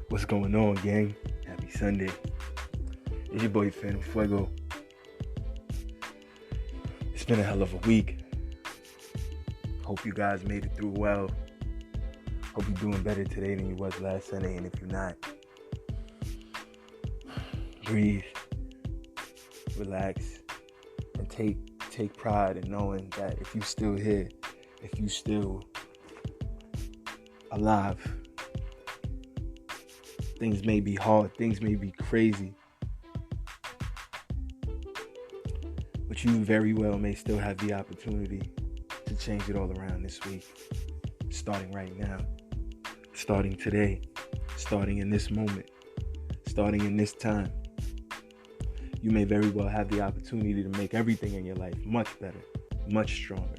What's going on, gang? Happy Sunday. It's your boy Phantm Phuego. It's been a hell of a week. Hope you guys made it through well. Hope you're doing better today than you was last Sunday, and if you're not, breathe, relax, and take pride in knowing that if you're still here, if you're still alive, things may be hard, things may be crazy, but you very well may still have the opportunity to change it all around this week, starting right now, starting today, starting in this moment, starting in this time. You may very well have the opportunity to make everything in your life much better, much stronger.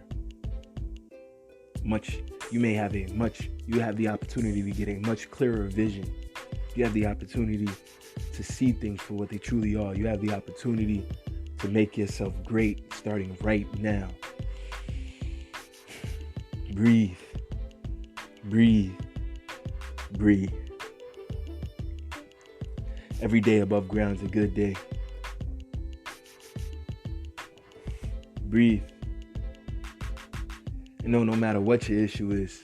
You have the opportunity to get a much clearer vision. You have the opportunity to see things for what they truly are. You have the opportunity to make yourself great starting right now. Breathe. Every day above ground is a good day. Breathe. And no matter what your issue is,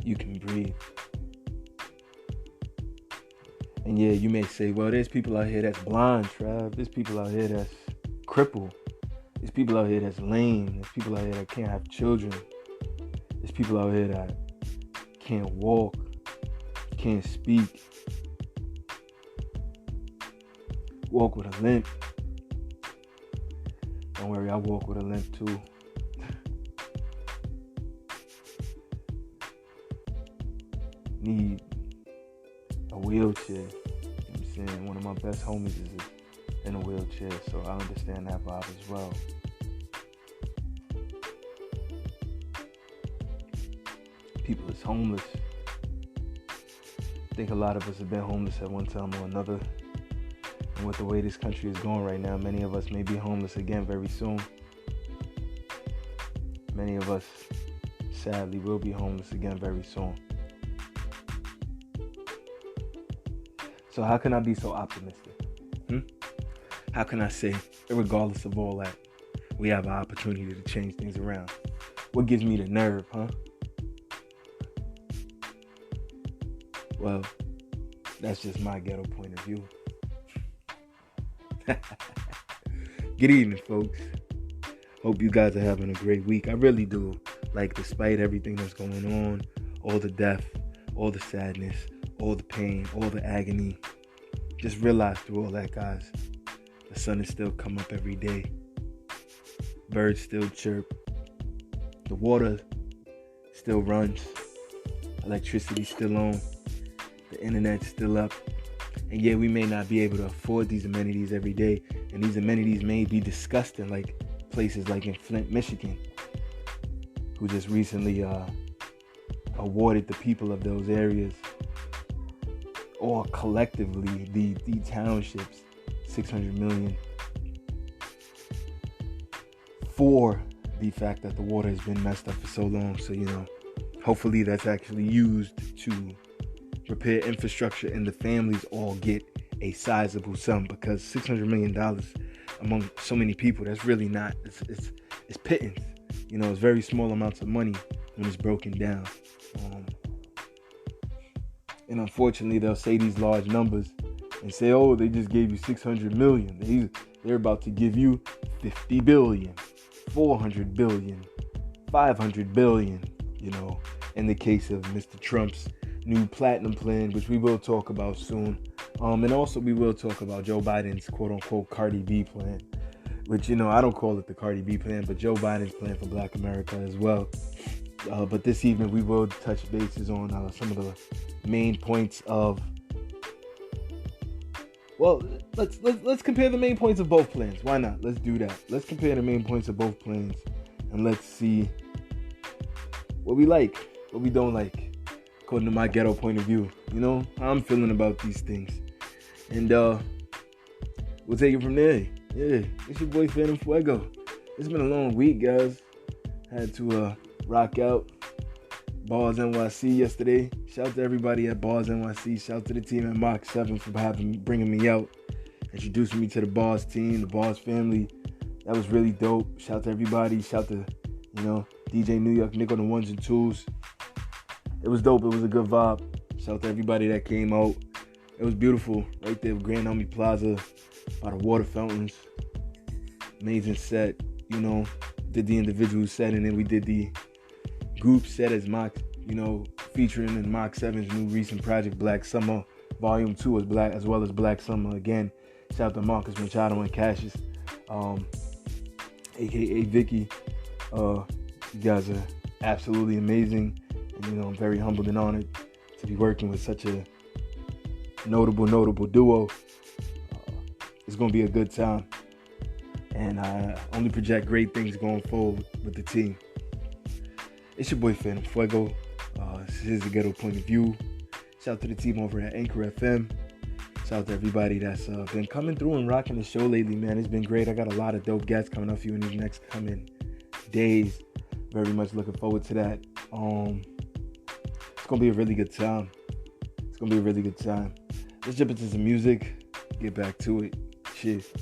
you can breathe. And yeah, you may say, well, there's people out here that's blind, Trav. There's people out here that's crippled. There's people out here that's lame. There's people out here that can't have children. There's people out here that can't walk, can't speak, walk with a limp. Don't worry, I walk with a limp too. Need a wheelchair. You know what I'm saying? One of my best homies is in a wheelchair, so I understand that vibe as well. People is homeless. I think a lot of us have been homeless at one time or another. And with the way this country is going right now, many of us may be homeless again very soon. Many of us, sadly, will be homeless again very soon. So how can I be so optimistic? How can I say, regardless of all that, we have an opportunity to change things around? What gives me the nerve, Well, that's just my ghetto point of view. Good evening, folks. Hope you guys are having a great week. I really do. Like, despite everything that's going on, all the death, all the sadness, all the pain, all the agony, just realize through all that, guys, the sun is still come up every day. Birds still chirp. The water still runs. Electricity's still on. The internet's still up. And yeah, we may not be able to afford these amenities every day. And these amenities may be disgusting, like places like in Flint, Michigan, who just recently awarded the people of those areas, or collectively the townships, $600 million for the fact that the water has been messed up for so long. So, hopefully that's actually used to repair infrastructure and the families all get a sizable sum, because $600 million among so many people, that's really not, it's pittance. It's very small amounts of money when it's broken down. And unfortunately, they'll say these large numbers and say, oh, they just gave you $600 million. They're about to give you $50 billion, $400 billion, $500 billion, in the case of Mr. Trump's new platinum plan, which we will talk about soon. And also we will talk about Joe Biden's quote-unquote Cardi B plan, which, I don't call it the Cardi B plan, but Joe Biden's plan for Black America as well. But this evening we will touch bases on some of the main points of, let's compare the main points of both plans. Why not? Let's do that. Let's compare the main points of both plans and let's see what we like, what we don't like, according to my ghetto point of view. How I'm feeling about these things. And we'll take it from there. Yeah, it's your boy Phantm Phuego. It's been a long week, guys. Had to rock out Bars NYC yesterday. Shout out to everybody at Bars NYC. Shout out to the team at Mach 7 for bringing me out, introducing me to the Bars team, the Bars family. That was really dope. Shout out to everybody. Shout out to, DJ New York, Nick on the ones and twos. It was dope. It was a good vibe. Shout out to everybody that came out. It was beautiful right there with Grand Army Plaza by the water fountains. Amazing set, did the individual set, and then we did the group set as Mach, featuring in Mach 7's new recent project, Black Summer, Volume 2 as well as Black Summer again. Shout out to Marcus Machado and Cassius, aka Vicky. You guys are absolutely amazing, and I'm very humbled and honored to be working with such a notable duo. It's gonna be a good time, and I only project great things going forward with the team. It's your boy Phantm Phuego. This is the Ghetto point of view. Shout out to the team over at Anchor FM. Shout out to everybody that's been coming through and rocking the show lately, man. It's been great. I got a lot of dope guests coming up for you in these next coming days. Very much looking forward to that. It's gonna be a really good time. Let's jump into some music. Get back to it. Cheers.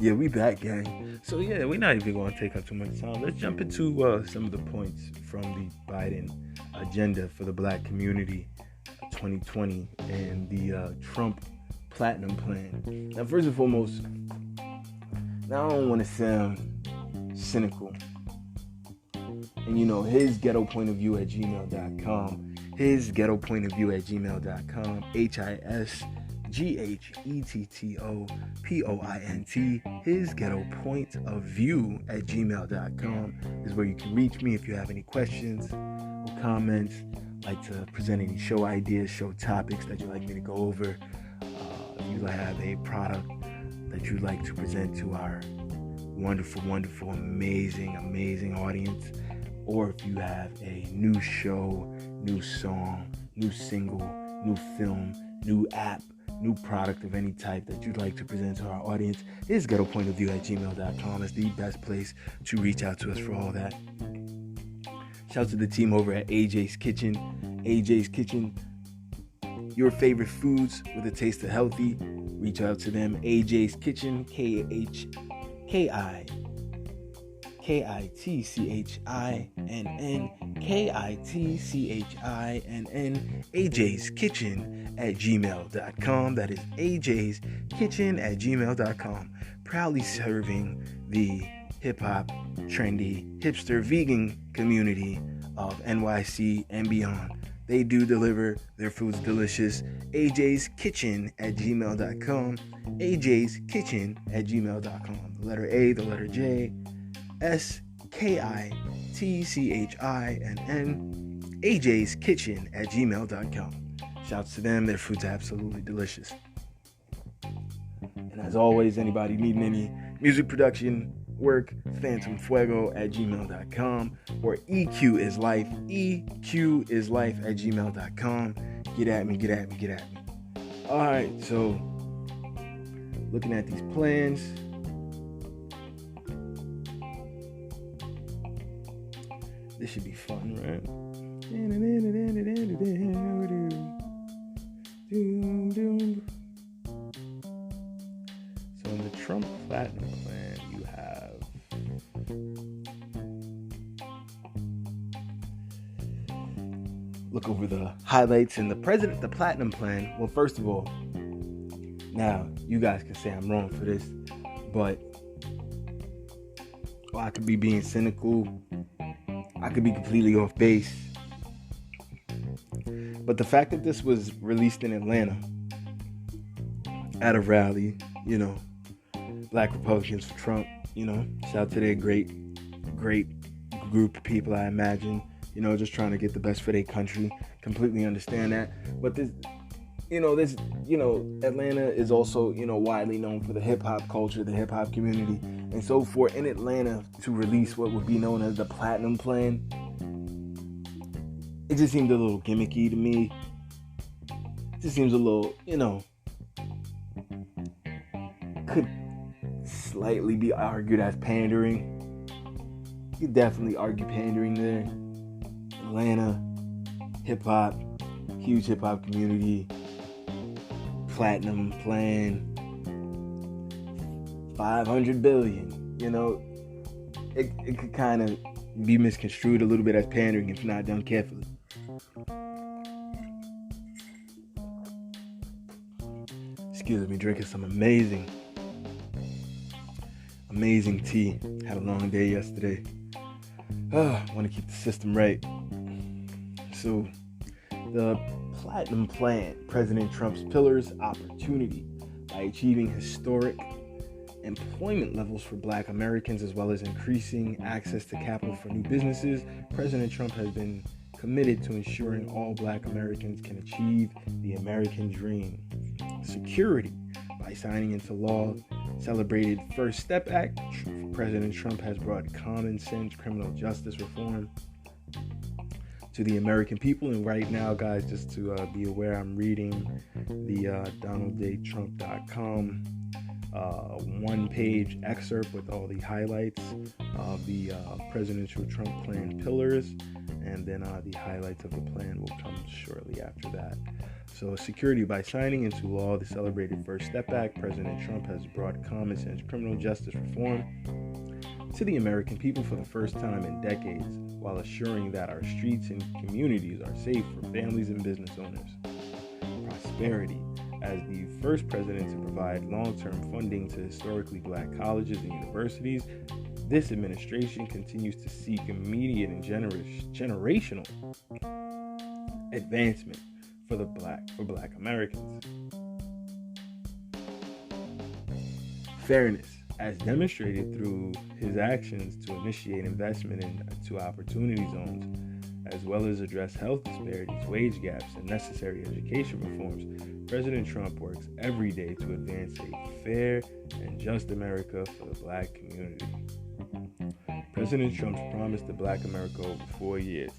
Yeah, we back, gang. So yeah, we're not even going to take up too much time. Let's jump into some of the points from the Biden agenda for the black community 2020 and the Trump Platinum Plan. Now, first and foremost, now I don't want to sound cynical. And his ghetto point of view at gmail.com. His ghetto point of view at gmail.com. HISGHETTOPOINT. His ghetto point of view at gmail.com is where you can reach me if you have any questions or comments, like to present any show ideas, show topics that you'd like me to go over. If you have a product that you'd like to present to our wonderful, amazing audience, or if you have a new show, new song, new single, new film, new app, new product of any type that you'd like to present to our audience, is ghettopointofview at gmail.com. is the best place to reach out to us for all that. Shout out to the team over at AJ's Kitchen. AJ's Kitchen, your favorite foods with a taste of healthy. Reach out to them. AJ's Kitchen, KITCHINN, KITCHINN, AJ's Kitchen at gmail.com. That is AJ's Kitchen at gmail.com. Proudly serving the hip-hop, trendy, hipster, vegan community of NYC and beyond. They do deliver their food's delicious. AJ's Kitchen at gmail.com. AJ's Kitchen at gmail.com. The letter A, the letter J, SKITCHINN. AJ's Kitchen at gmail.com. Shouts to them. Their food's absolutely delicious. And as always, anybody needing any music production work, Phantm Phuego at gmail.com, or EQ is life at gmail.com. Get at me. Alright, so looking at these plans, this should be fun, right? So in the Trump Platinum Plan, you have look over the highlights in the Platinum Plan. Well, first of all, now you guys can say I'm wrong for this, but I could be being cynical. I could be completely off base. But the fact that this was released in Atlanta at a rally, Black Republicans for Trump, shout out to their great group of people, I imagine, just trying to get the best for their country. Completely understand that. But Atlanta is also, widely known for the hip hop culture, the hip hop community. And so for in Atlanta to release what would be known as the Platinum Plan, it just seemed a little gimmicky to me. It just seems a little, could slightly be argued as pandering. You could definitely argue pandering there. Atlanta, hip-hop, huge hip-hop community, Platinum Plan, 500 billion, it could kind of be misconstrued a little bit as pandering if not done carefully. Excuse me, drinking some amazing tea. Had a long day yesterday. I want to keep the system right. So, the Platinum Plan, President Trump's pillars opportunity by achieving historic employment levels for Black Americans as well as increasing access to capital for new businesses. President Trump has been committed to ensuring all Black Americans can achieve the American dream. Security by signing into law celebrated First Step Act. President Trump has brought common sense criminal justice reform to the American people. And right now, guys, just to be aware, I'm reading the DonaldJTrump.com one-page excerpt with all the highlights of the presidential Trump plan pillars, and then the highlights of the plan will come shortly after that. So, security by signing into law the celebrated First Step Act, President Trump has brought common sense criminal justice reform to the American people for the first time in decades, while assuring that our streets and communities are safe for families and business owners. Prosperity. As the first president to provide long-term funding to historically Black colleges and universities, this administration continues to seek immediate and generational advancement for Black Americans. Fairness, as demonstrated through his actions to initiate investment into opportunity zones, as well as address health disparities, wage gaps, and necessary education reforms, President Trump works every day to advance a fair and just America for the Black community. President Trump's promise to Black America over 4 years: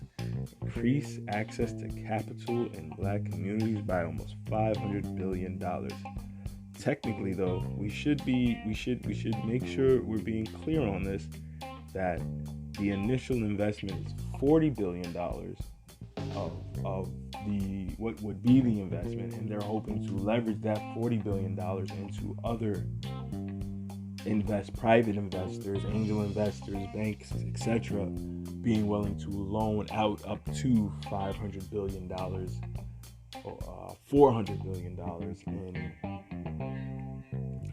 increase access to capital in Black communities by almost $500 billion. Technically, though, we should make sure we're being clear on this, that the initial investment is $40 billion of the what would be the investment, and they're hoping to leverage that $40 billion into other private investors, angel investors, banks, etc., being willing to loan out up to $500 billion or $400 billion in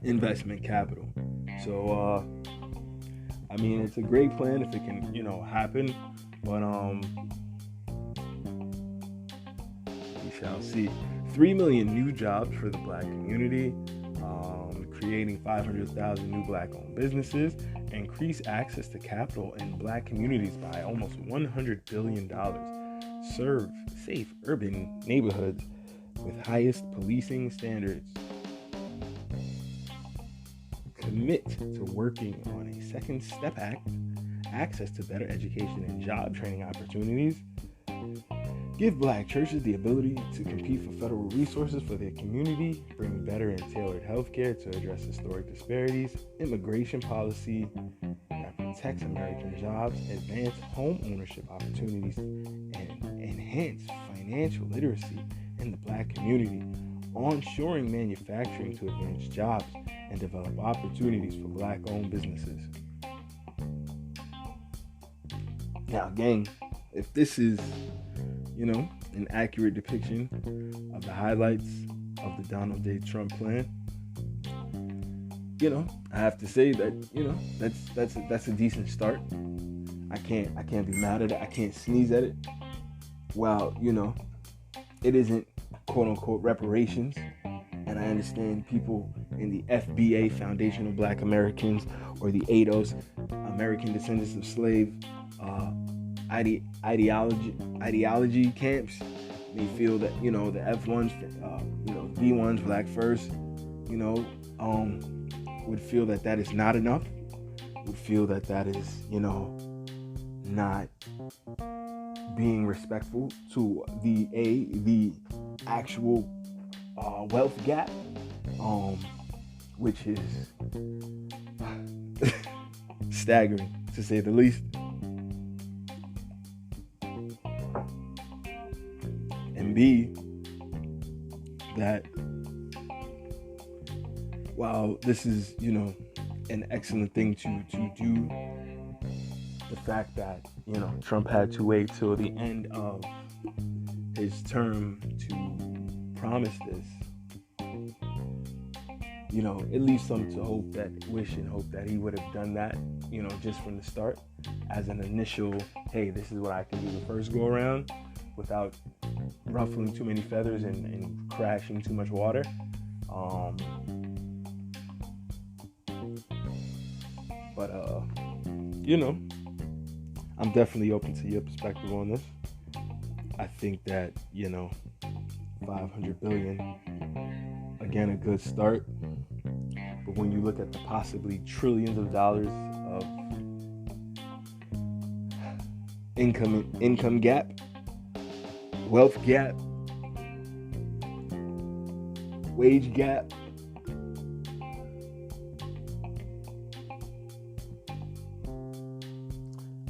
investment capital. So, it's a great plan if it can, happen, but we shall see. 3 million new jobs for the Black community, creating 500,000 new Black-owned businesses, increase access to capital in Black communities by almost $100 billion, serve safe urban neighborhoods with highest policing standards, commit to working on a Second Step Act, access to better education and job training opportunities, give Black churches the ability to compete for federal resources for their community, bring better and tailored health care to address historic disparities, immigration policy that protects American jobs, advance home ownership opportunities, and enhance financial literacy in the Black community, onshoring manufacturing to advance jobs and develop opportunities for Black-owned businesses. Now, gang, if this is an accurate depiction of the highlights of the Donald J. Trump plan, I have to say that, that's a decent start. I can't be mad at it. I can't sneeze at it. While, it isn't quote unquote reparations. And I understand people in the FBA, Foundation of Black Americans, or the ADOS, American Descendants of Slave, ideology camps may feel that the F1s, B1s, Black First, would feel that is not enough. would feel that is, not being respectful to the actual wealth gap, which is staggering to say the least. And B, that while this is, an excellent thing to do, the fact that, Trump had to wait till the end of his term to promise this, it leaves some to wish and hope that he would have done that, just from the start as an initial, hey, this is what I can do the first go around without ruffling too many feathers and crashing too much water. But I'm definitely open to your perspective on this. I think that, 500 billion, again, a good start. But when you look at the possibly trillions of dollars of income gap, wealth gap, wage gap,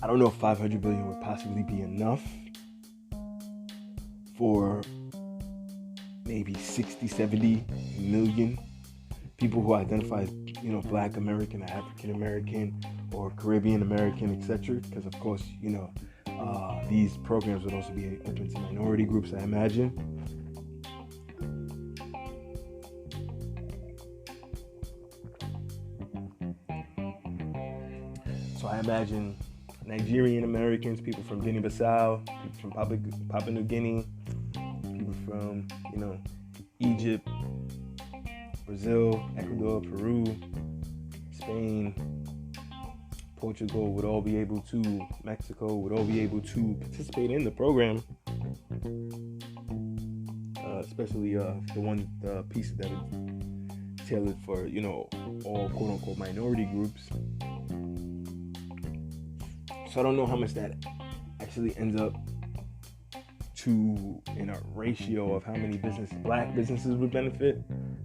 I don't know if 500 billion would possibly be enough for maybe 60, 70 million people who identify as, Black American, African American, or Caribbean American, etc. Because, of course, these programs would also be open to minority groups, I imagine. So I imagine Nigerian Americans, people from Guinea-Bissau, people from Papua New Guinea, people from, Egypt, Brazil, Ecuador, Peru, Spain, Portugal would all be able to, Mexico would all be able to participate in the program, especially the piece that is tailored for, all quote-unquote minority groups. So I don't know how much that actually ends up to in a ratio of how many black businesses would benefit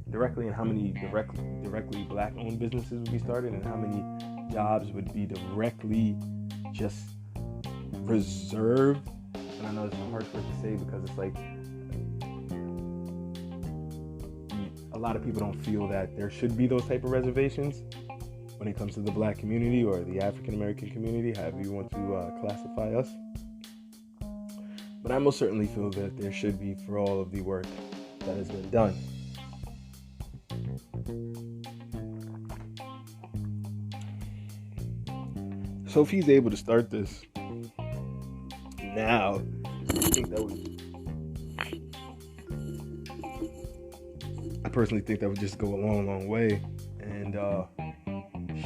directly and how many directly black-owned businesses would be started and how many jobs would be directly just reserved. And I know it's a harsh word to say because it's like a lot of people don't feel that there should be those type of reservations when it comes to the Black community or the African American community, however you want to classify us. But I most certainly feel that there should be for all of the work that has been done. So if he's able to start this now, I personally think that would just go a long, long way. And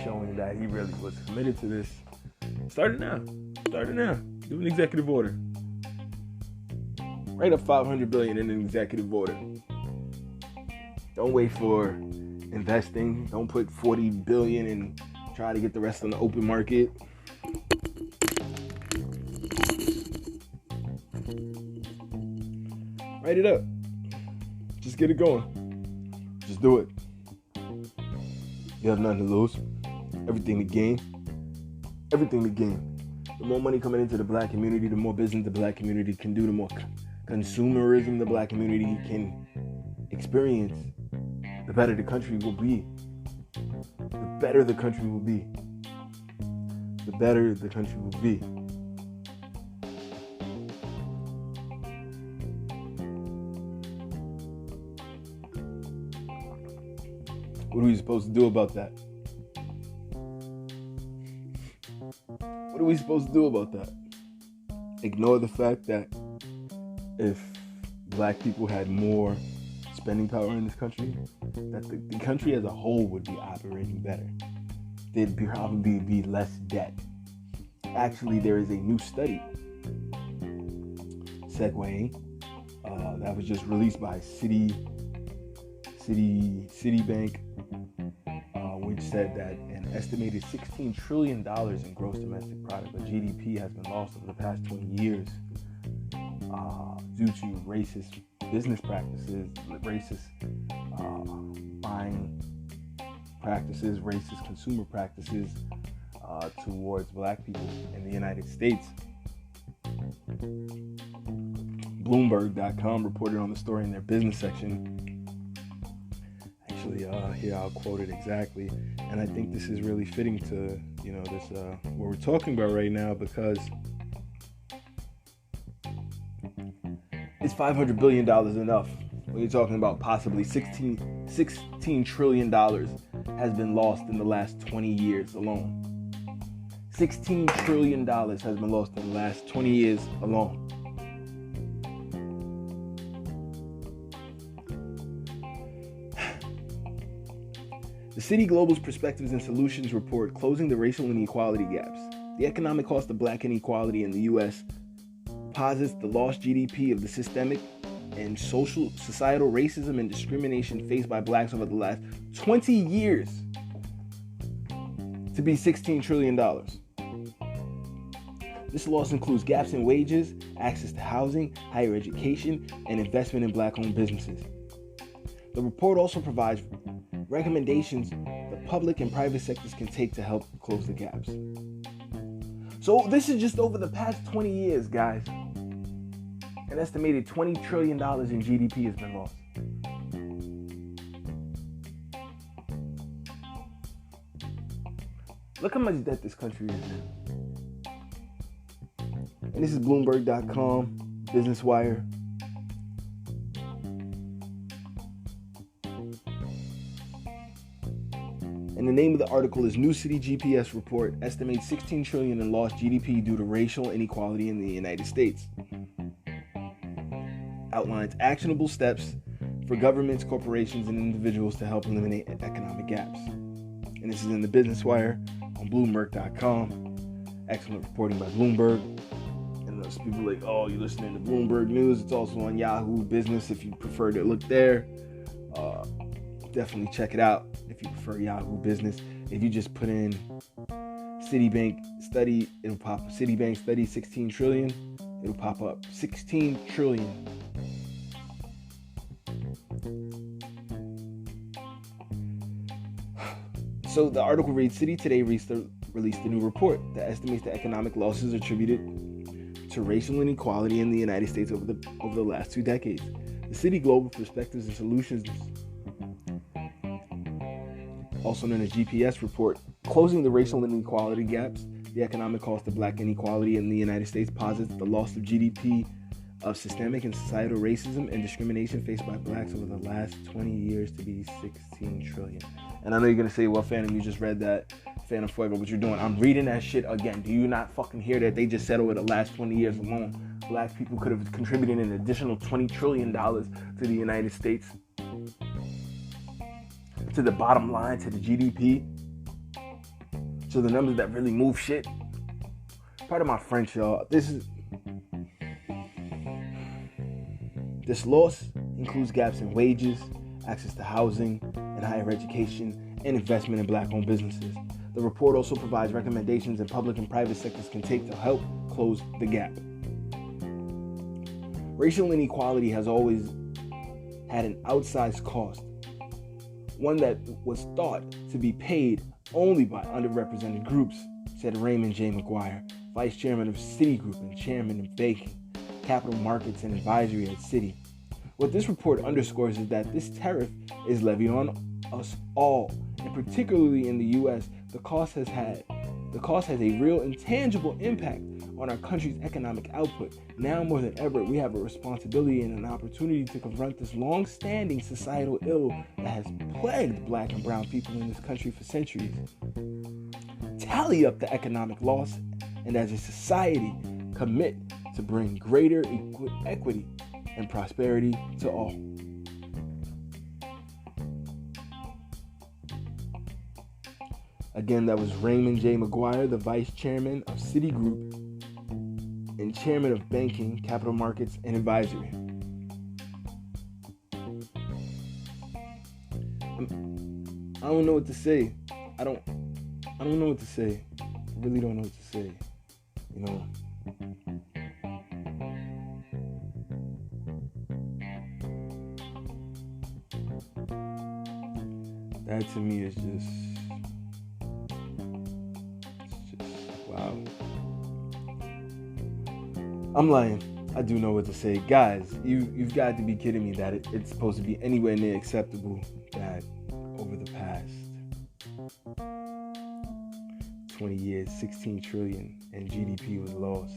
showing that he really was committed to this. Start it now. Do an executive order. Write up 500 billion in an executive order. Don't wait for investing. Don't put 40 billion and try to get the rest on the open market. Write it up. Just get it going. Just do it. You have nothing to lose. Everything to gain. The more money coming into the Black community, the more business the Black community can do, the more consumerism the Black community can experience, the better the country will be. The better the country will be. What are we supposed to do about that? Ignore the fact that if Black people had more spending power in this country, that the country as a whole would be operating better. There'd probably be less debt. Actually, there is a new study, segueing, that was just released by CitiBank, which said that an estimated $16 trillion in gross domestic product, or GDP, has been lost over the past 20 years due to racist business practices, racist buying practices, racist consumer practices towards black people in the United States. Bloomberg.com reported on the story in their business section. Actually, here I'll quote it exactly, and I think this is really fitting to this what we're talking about right now, because is $500 billion enough? When you're talking about possibly $16 trillion has been lost in the last 20 years alone. $16 trillion has been lost in the last 20 years alone. The Citi Global's Perspectives and Solutions report, Closing the Racial Inequality Gaps. The economic cost of black inequality in the U.S. posits the lost GDP of the systemic and societal racism and discrimination faced by blacks over the last 20 years to be $16 trillion. This loss includes gaps in wages, access to housing, higher education, and investment in black-owned businesses. The report also provides recommendations the public and private sectors can take to help close the gaps. So this is just over the past 20 years, guys. An estimated $20 trillion in GDP has been lost. Look how much debt this country is in. And this is Bloomberg.com, Business Wire. And the name of the article is New City GPS Report Estimates $16 trillion in lost GDP due to racial inequality in the United States. Outlines actionable steps for governments, corporations, and individuals to help eliminate economic gaps. And this is in the Business Wire on Bloomberg.com. Excellent reporting by Bloomberg. And those people are like, oh, you're listening to Bloomberg News. It's also on Yahoo Business if you prefer to look there. Definitely check it out if you prefer Yahoo Business. If you just put in CitiBank study, it'll pop up. CitiBank study 16 trillion. It'll pop up 16 trillion. So the article reads, Citi today released a new report that estimates the economic losses attributed to racial inequality in the United States over the last 2 decades. The Citi Global Perspectives and Solutions, also known as GPS report, Closing the Racial Inequality Gaps, the economic cost of black inequality in the United States, posits the loss of GDP of systemic and societal racism and discrimination faced by blacks over the last 20 years to be 16 trillion. And I know you're going to say, well, Phantm, you just read that. Phantm Phuego, what you're doing. I'm reading that shit again. Do you not fucking hear that they just said over the last 20 years alone, black people could have contributed an additional $20 trillion to the United States? To the bottom line, to the GDP, to the numbers that really move shit. Part of my French, y'all. This loss includes gaps in wages, access to housing and higher education, and investment in black-owned businesses. The report also provides recommendations that public and private sectors can take to help close the gap. Racial inequality has always had an outsized cost, one that was thought to be paid only by underrepresented groups, said Raymond J. McGuire, Vice Chairman of Citigroup and Chairman of Banking, Capital Markets and Advisory at Citi. What this report underscores is that this tariff is levied on us all, and particularly in the U.S., the cost has a real intangible impact on our country's economic output. Now more than ever, we have a responsibility and an opportunity to confront this long-standing societal ill that has plagued black and brown people in this country for centuries. Tally up the economic loss, and as a society, commit to bring greater equity and prosperity to all. Again, that was Raymond J. McGuire, the Vice Chairman of Citigroup and Chairman of Banking, Capital Markets, and Advisory. don't know what to say. I don't know what to say. I really don't know what to say. You know. That to me is just wow. I'm lying. I do know what to say. Guys, you've got to be kidding me that it's supposed to be anywhere near acceptable that over the past 20 years, 16 trillion and GDP was lost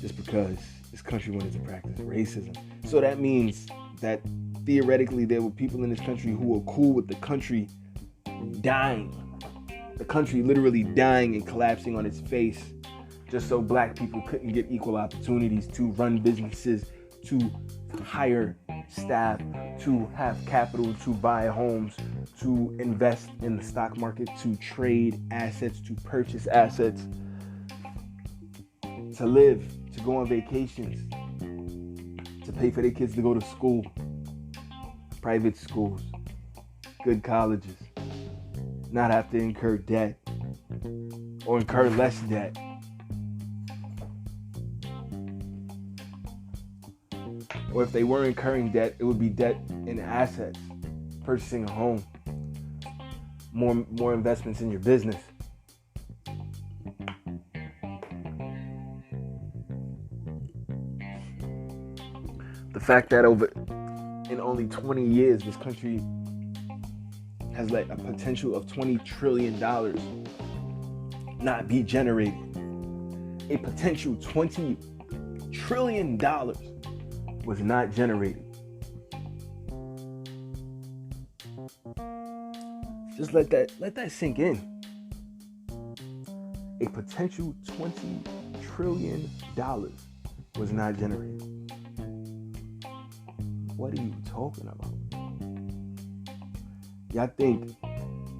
just because this country wanted to practice racism. So that means that theoretically there were people in this country who were cool with the country dying. The country literally dying and collapsing on its face just so black people couldn't get equal opportunities to run businesses, to hire staff, to have capital, to buy homes, to invest in the stock market, to trade assets, to purchase assets, to live, to go on vacations, to pay for their kids to go to school, private schools, good colleges, not have to incur debt or incur less debt. Or if they were incurring debt, it would be debt in assets, purchasing a home, more investments in your business. The fact that in only 20 years, this country has let a potential of $20 trillion not be generated. A potential $20 trillion was not generated. Just let that sink in. A potential $20 trillion was not generated. What are you talking about? Y'all think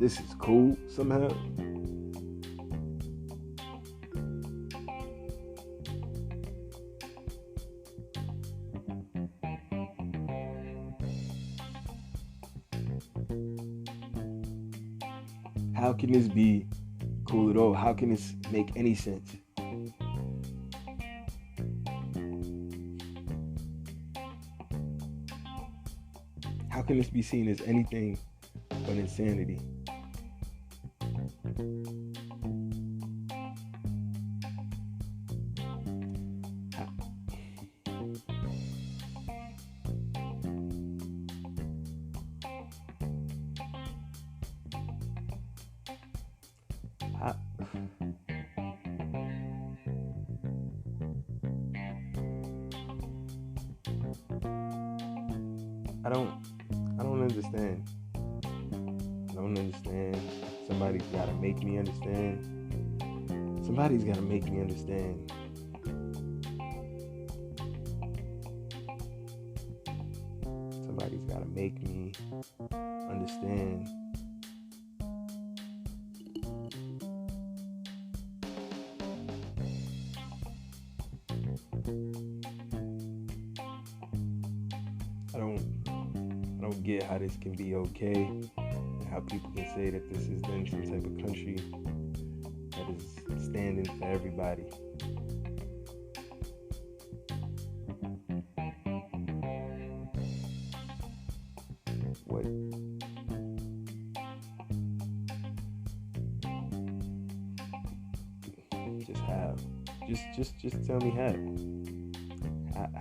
this is cool somehow? How can this be cool at all? How can this make any sense? How can this be seen as anything but insanity? I don't understand. I don't understand. Somebody's got to make me understand. Somebody's got to make me understand. Somebody's got to make me understand. I don't get how this can be okay, and how people can say that this is then some type of country that is standing for everybody. What? Just how? Just tell me how.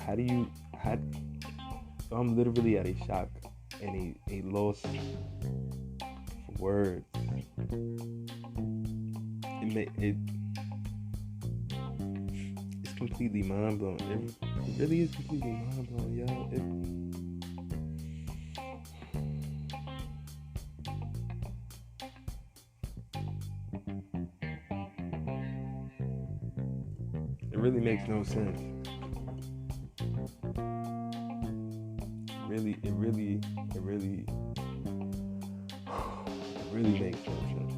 How do you? So I'm literally at a shock and a loss for words. It's completely mind blowing. It really is completely mind blowing, y'all. It really makes no sense. It really makes no sense.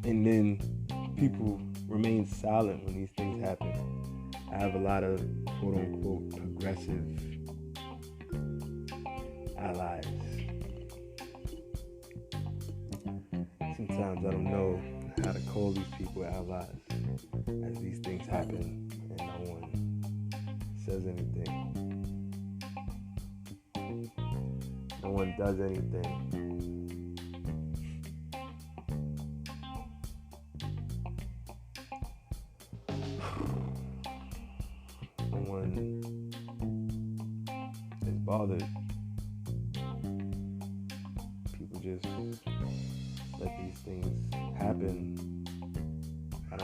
And then people remain silent when these things happen. I have a lot of quote-unquote progressive allies. Sometimes I don't know how to call these people allies as these things happen and no one says anything. No one does anything. No one is bothered. People just let these things happen. I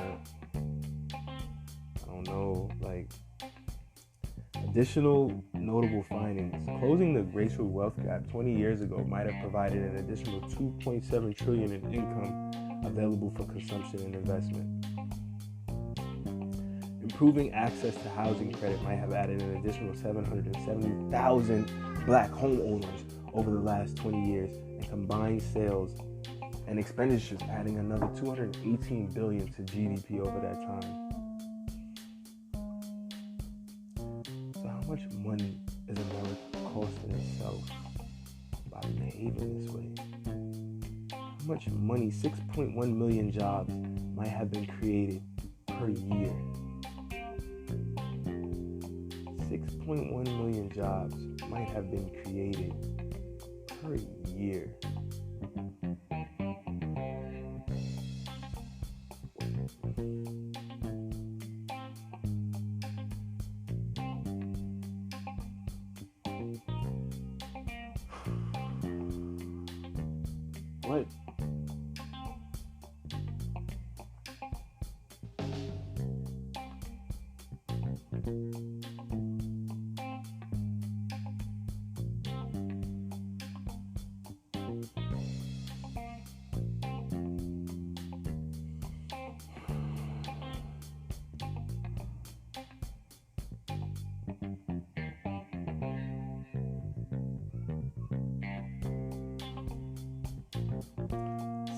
don't know, like, additional notable findings. Closing the racial wealth gap 20 years ago might have provided an additional $2.7 trillion in income available for consumption and investment. Improving access to housing credit might have added an additional 770,000 black homeowners over the last 20 years, and combined sales and expenditures adding another $218 billion to GDP over that time. So how much money is America costing itself by behaving this way? How much money? 6.1 million jobs might have been created per year. 6.1 million jobs might have been created per year. What?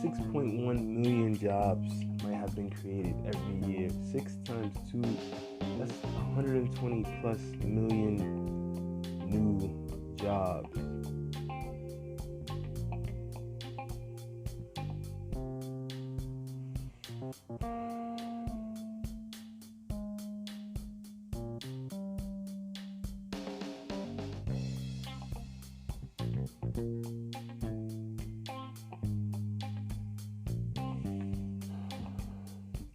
$6.1 million jobs might have been created every year. 6 times 2, that's 120 plus million new jobs.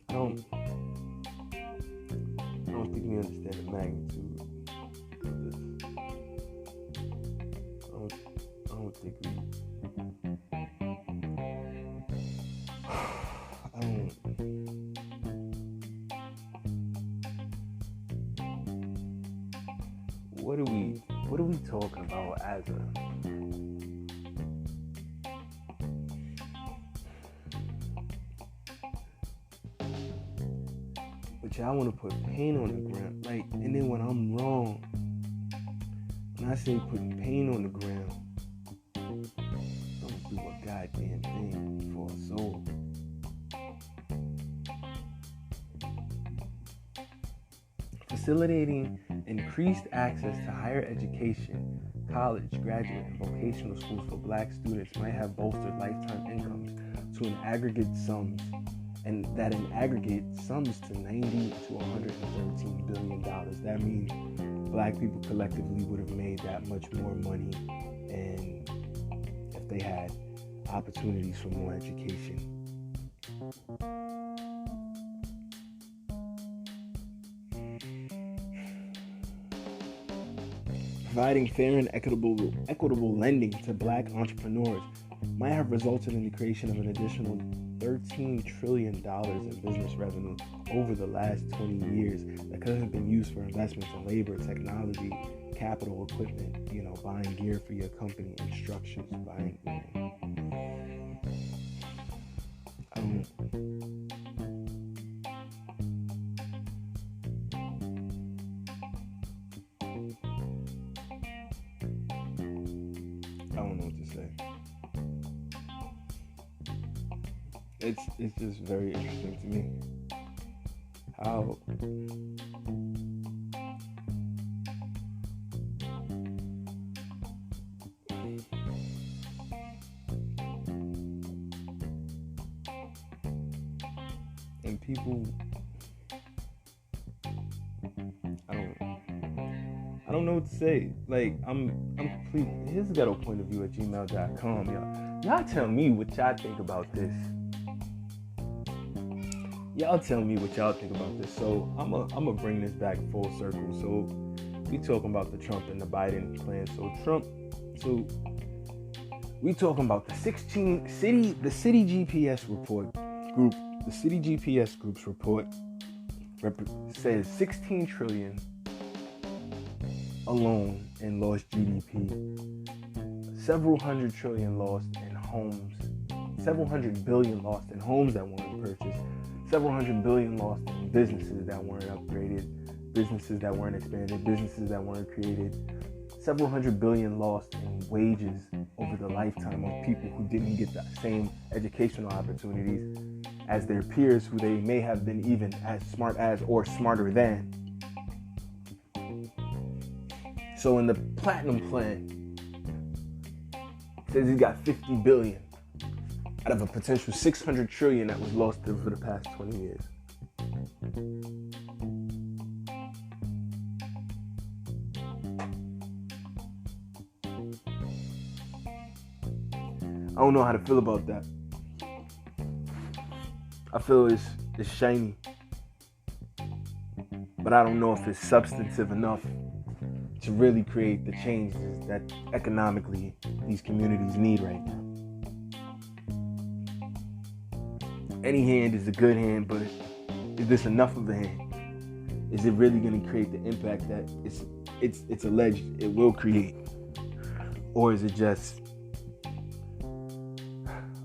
I don't think we understand the magnitude of this. I don't think we. I don't. What are we talking about as a? But y'all want to put paint on the ground, like, and then when I'm wrong, when I say putting paint on the ground, don't do a goddamn thing for a soul. Facilitating increased access to higher education, college, graduate, and vocational schools for black students might have bolstered lifetime incomes to an aggregate sums, and that in aggregate sums to $90 to $113 billion. That means black people collectively would have made that much more money, and if they had opportunities for more education. Providing fair and equitable lending to black entrepreneurs might have resulted in the creation of an additional $13 trillion in business revenue over the last 20 years that could have been used for investments in labor, technology, capital, equipment, buying gear for your company, instructions, buying, I don't know what to say. it's just very interesting to me how and people I don't know what to say. Like, I'm complete. Here's Ghetto point of view at gmail.com. Y'all tell me what y'all think about this. Y'all tell me what y'all think about this. So I'm a bring this back full circle. So we talking about the Trump and the Biden plan. So we talking about the 16 city, the City GPS report group. The City GPS group's report says 16 trillion alone in lost GDP, several hundred trillion lost in homes, several hundred billion lost in homes that weren't purchased, several hundred billion lost in businesses that weren't upgraded, businesses that weren't expanded, businesses that weren't created, several hundred billion lost in wages over the lifetime of people who didn't get the same educational opportunities as their peers who they may have been even as smart as or smarter than. So in the Platinum plan, it says he's got 50 billion out of a potential 600 trillion that was lost over the past 20 years. I don't know how to feel about that. I feel it's shiny, but I don't know if it's substantive enough to really create the changes that economically these communities need right now. Any hand is a good hand, but is this enough of a hand? Is it really going to create the impact that it's alleged it will create? Or is it just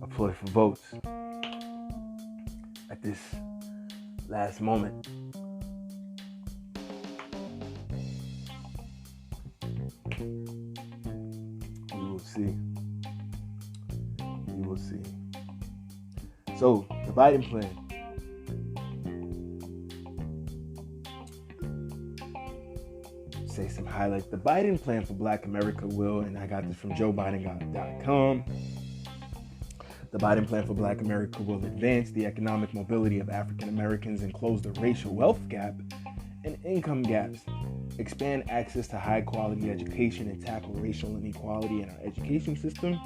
a ploy for votes at this last moment? We will see. So, the Biden plan. Say some highlights. The Biden plan for Black America will, and I got this from JoeBiden.com. The Biden plan for Black America will advance the economic mobility of African Americans and close the racial wealth gap and income gaps, expand access to high-quality education and tackle racial inequality in our education system,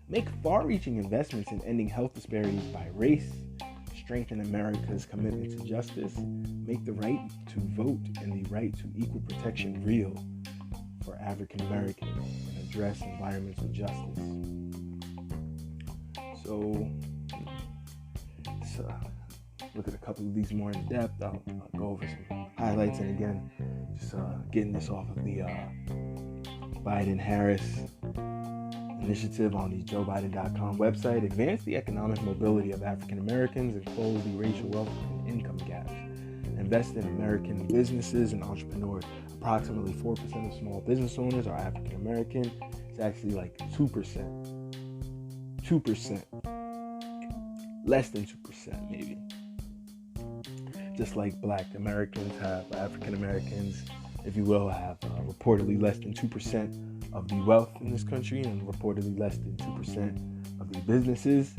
make far-reaching investments in ending health disparities by race, strengthen America's commitment to justice, make the right to vote and the right to equal protection real for African Americans, and address environmental justice. So look at a couple of these more in depth. I'll go over some highlights, and again, just getting this off of the Biden-Harris initiative on the JoeBiden.com website. Advance the economic mobility of African Americans and close the racial wealth and income gaps. Invest in American businesses and entrepreneurs. Approximately 4% of small business owners are African American. It's actually like 2%. 2%. Less than 2%, maybe. Just like Black Americans have, African Americans, if you will, have reportedly less than 2% of the wealth in this country, and reportedly less than 2% of the businesses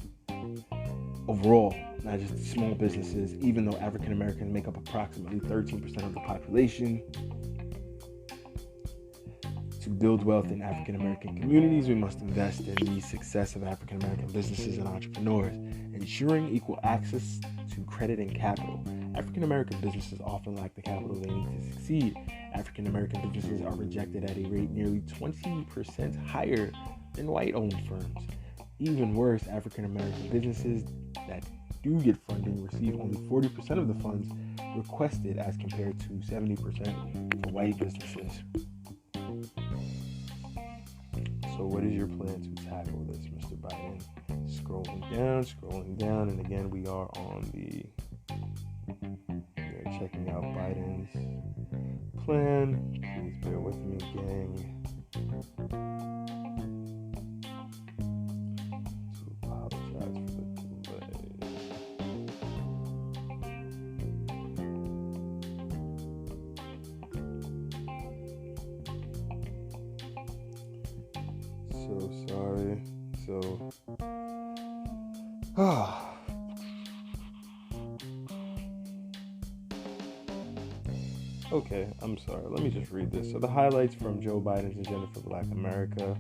overall, not just small businesses. Even though African Americans make up approximately 13% of the population, to build wealth in African American communities, we must invest in the success of African American businesses and entrepreneurs, ensuring equal access to credit and capital. African American businesses often lack the capital they need to succeed. African American businesses are rejected at a rate nearly 20% higher than white-owned firms. Even worse, African American businesses that do get funding receive only 40% of the funds requested, as compared to 70% for white businesses. So what is your plan to tackle this, Mr. Biden? Scrolling down, and again, we are checking out Biden's plan. Please bear with me, gang. To apologize for the delay. so sorry. So, okay, I'm sorry. Let me just read this. So the highlights from Joe Biden's agenda for Black America: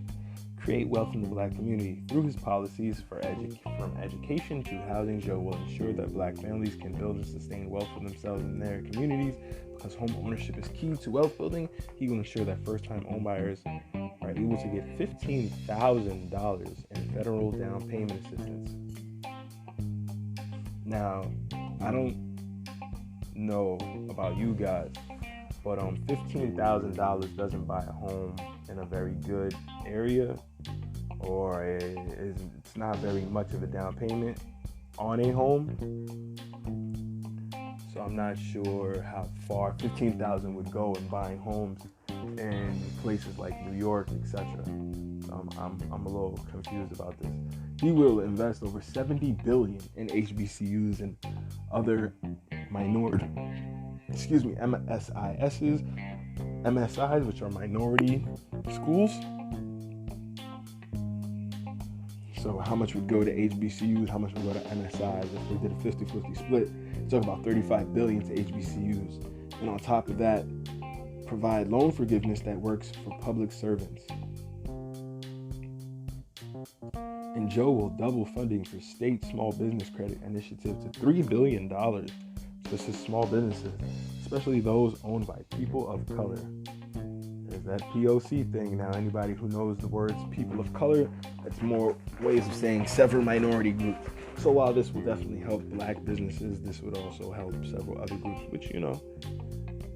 create wealth in the Black community. Through his policies from education to housing, Joe will ensure that Black families can build and sustain wealth for themselves and their communities. Because home ownership is key to wealth building, he will ensure that first-time home buyers are able to get $15,000 in federal down payment assistance. Now, I don't know about you guys, but $15,000 doesn't buy a home in a very good area, or it's not very much of a down payment on a home. So I'm not sure how far $15,000 would go in buying homes in places like New York, etc. I'm a little confused about this. He will invest over $70 billion in HBCUs and other MSIs, which are minority schools. So how much would go to HBCUs? How much would go to MSIs if they did a 50-50 split? Talk about $35 billion to HBCUs, and on top of that, provide loan forgiveness that works for public servants. And Joe will double funding for state small business credit initiative to $3 billion to assist small businesses, especially those owned by people of color. There's that POC thing. Now, anybody who knows the words people of color, that's more ways of saying several minority groups. So while this will definitely help Black businesses, this would also help several other groups, which,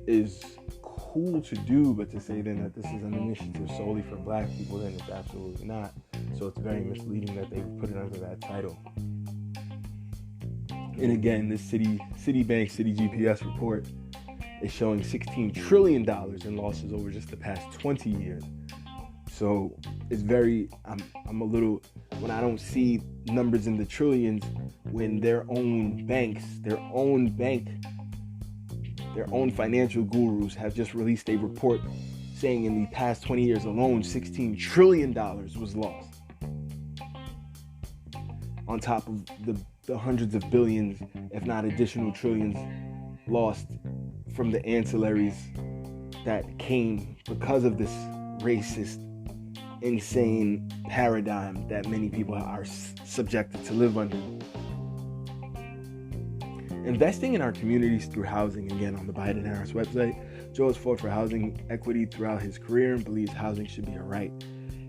is cool to do, but to say then that this is an initiative solely for Black people, then it's absolutely not. So it's very misleading that they put it under that title. And again, this CitiBanks City GPS report is showing $16 trillion in losses over just the past 20 years. So it's very, I'm a little, when I don't see numbers in the trillions, when their own financial gurus have just released a report saying in the past 20 years alone, $16 trillion was lost. On top of the hundreds of billions, if not additional trillions, lost from the ancillaries that came because of this racist, insane paradigm that many people are subjected to live under. Investing in our communities through housing. Again, on the Biden-Harris website, Joe has fought for housing equity throughout his career and believes housing should be a right.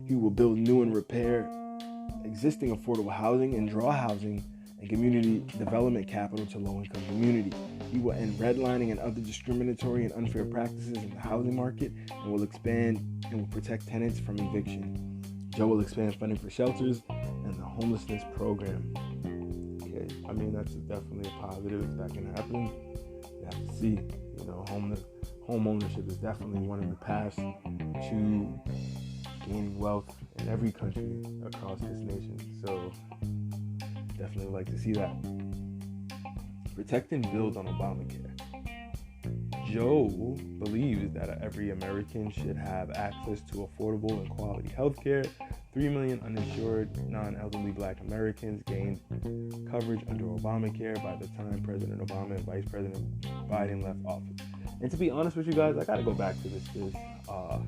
He will build new and repair existing affordable housing and draw housing and community development capital to low-income communities. He will end redlining and other discriminatory and unfair practices in the housing market and will expand and will protect tenants from eviction. Joe will expand funding for shelters and the homelessness program. Okay, I mean, that's definitely a positive if that can happen. You have to see, home ownership is definitely one of the paths to gaining wealth in every country across this nation. So definitely like to see that. Protect and build on Obamacare. Joe believes that every American should have access to affordable and quality health care. 3 million uninsured, non-elderly Black Americans gained coverage under Obamacare by the time President Obama and Vice President Biden left office. And to be honest with you guys, I got to go back to this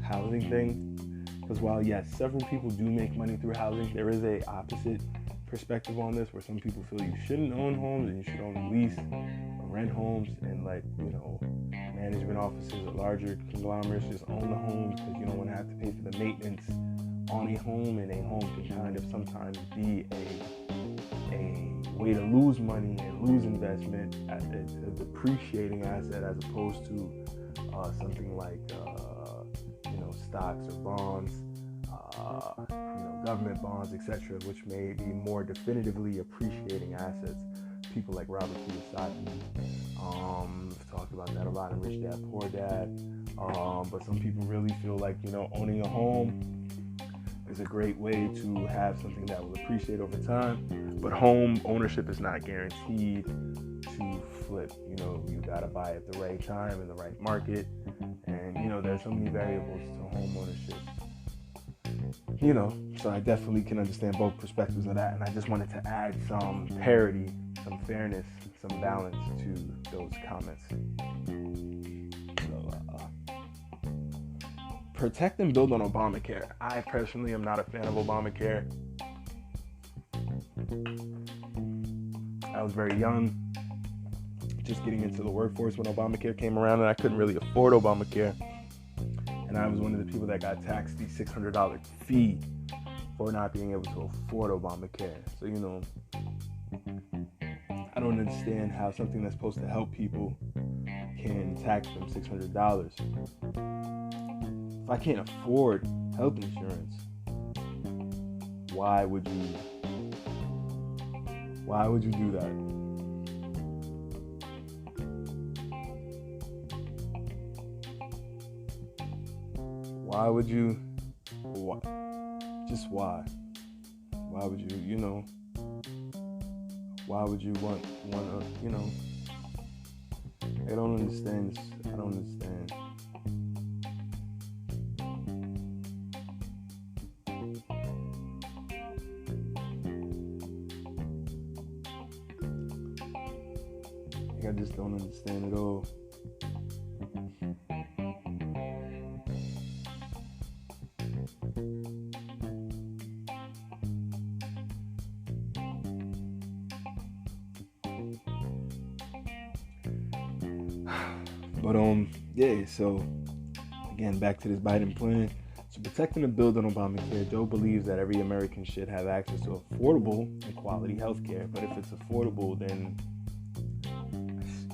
housing thing. Because while, yes, several people do make money through housing, there is a opposite perspective on this where some people feel you shouldn't own homes and you should only lease or rent homes, and management offices or larger conglomerates just own the homes because you don't want to have to pay for the maintenance on a home, and a home can kind of sometimes be a way to lose money and lose investment as a depreciating asset, as opposed to something like stocks or bonds, government bonds, etc., which may be more definitively appreciating assets. People like Robert Kiyosaki talked about that a lot in Rich Dad, Poor Dad. But some people really feel like, owning a home is a great way to have something that will appreciate over time. But home ownership is not guaranteed to flip. You gotta buy at the right time in the right market. And, there's so many variables to home ownership. So I definitely can understand both perspectives of that. And I just wanted to add some parity, some fairness, some balance to those comments. So, protect and build on Obamacare. I personally am not a fan of Obamacare. I was very young, just getting into the workforce when Obamacare came around, and I couldn't really afford Obamacare. And I was one of the people that got taxed the $600 fee for not being able to afford Obamacare. So, I don't understand how something that's supposed to help people can tax them $600. If I can't afford health insurance, why would you do that? Why would you? Just why? Why would you? Why would you want to? I don't understand. I just don't understand at all. But so again, back to this Biden plan. So protecting and building Obamacare, Joe believes that every American should have access to affordable and quality health care. But if it's affordable, then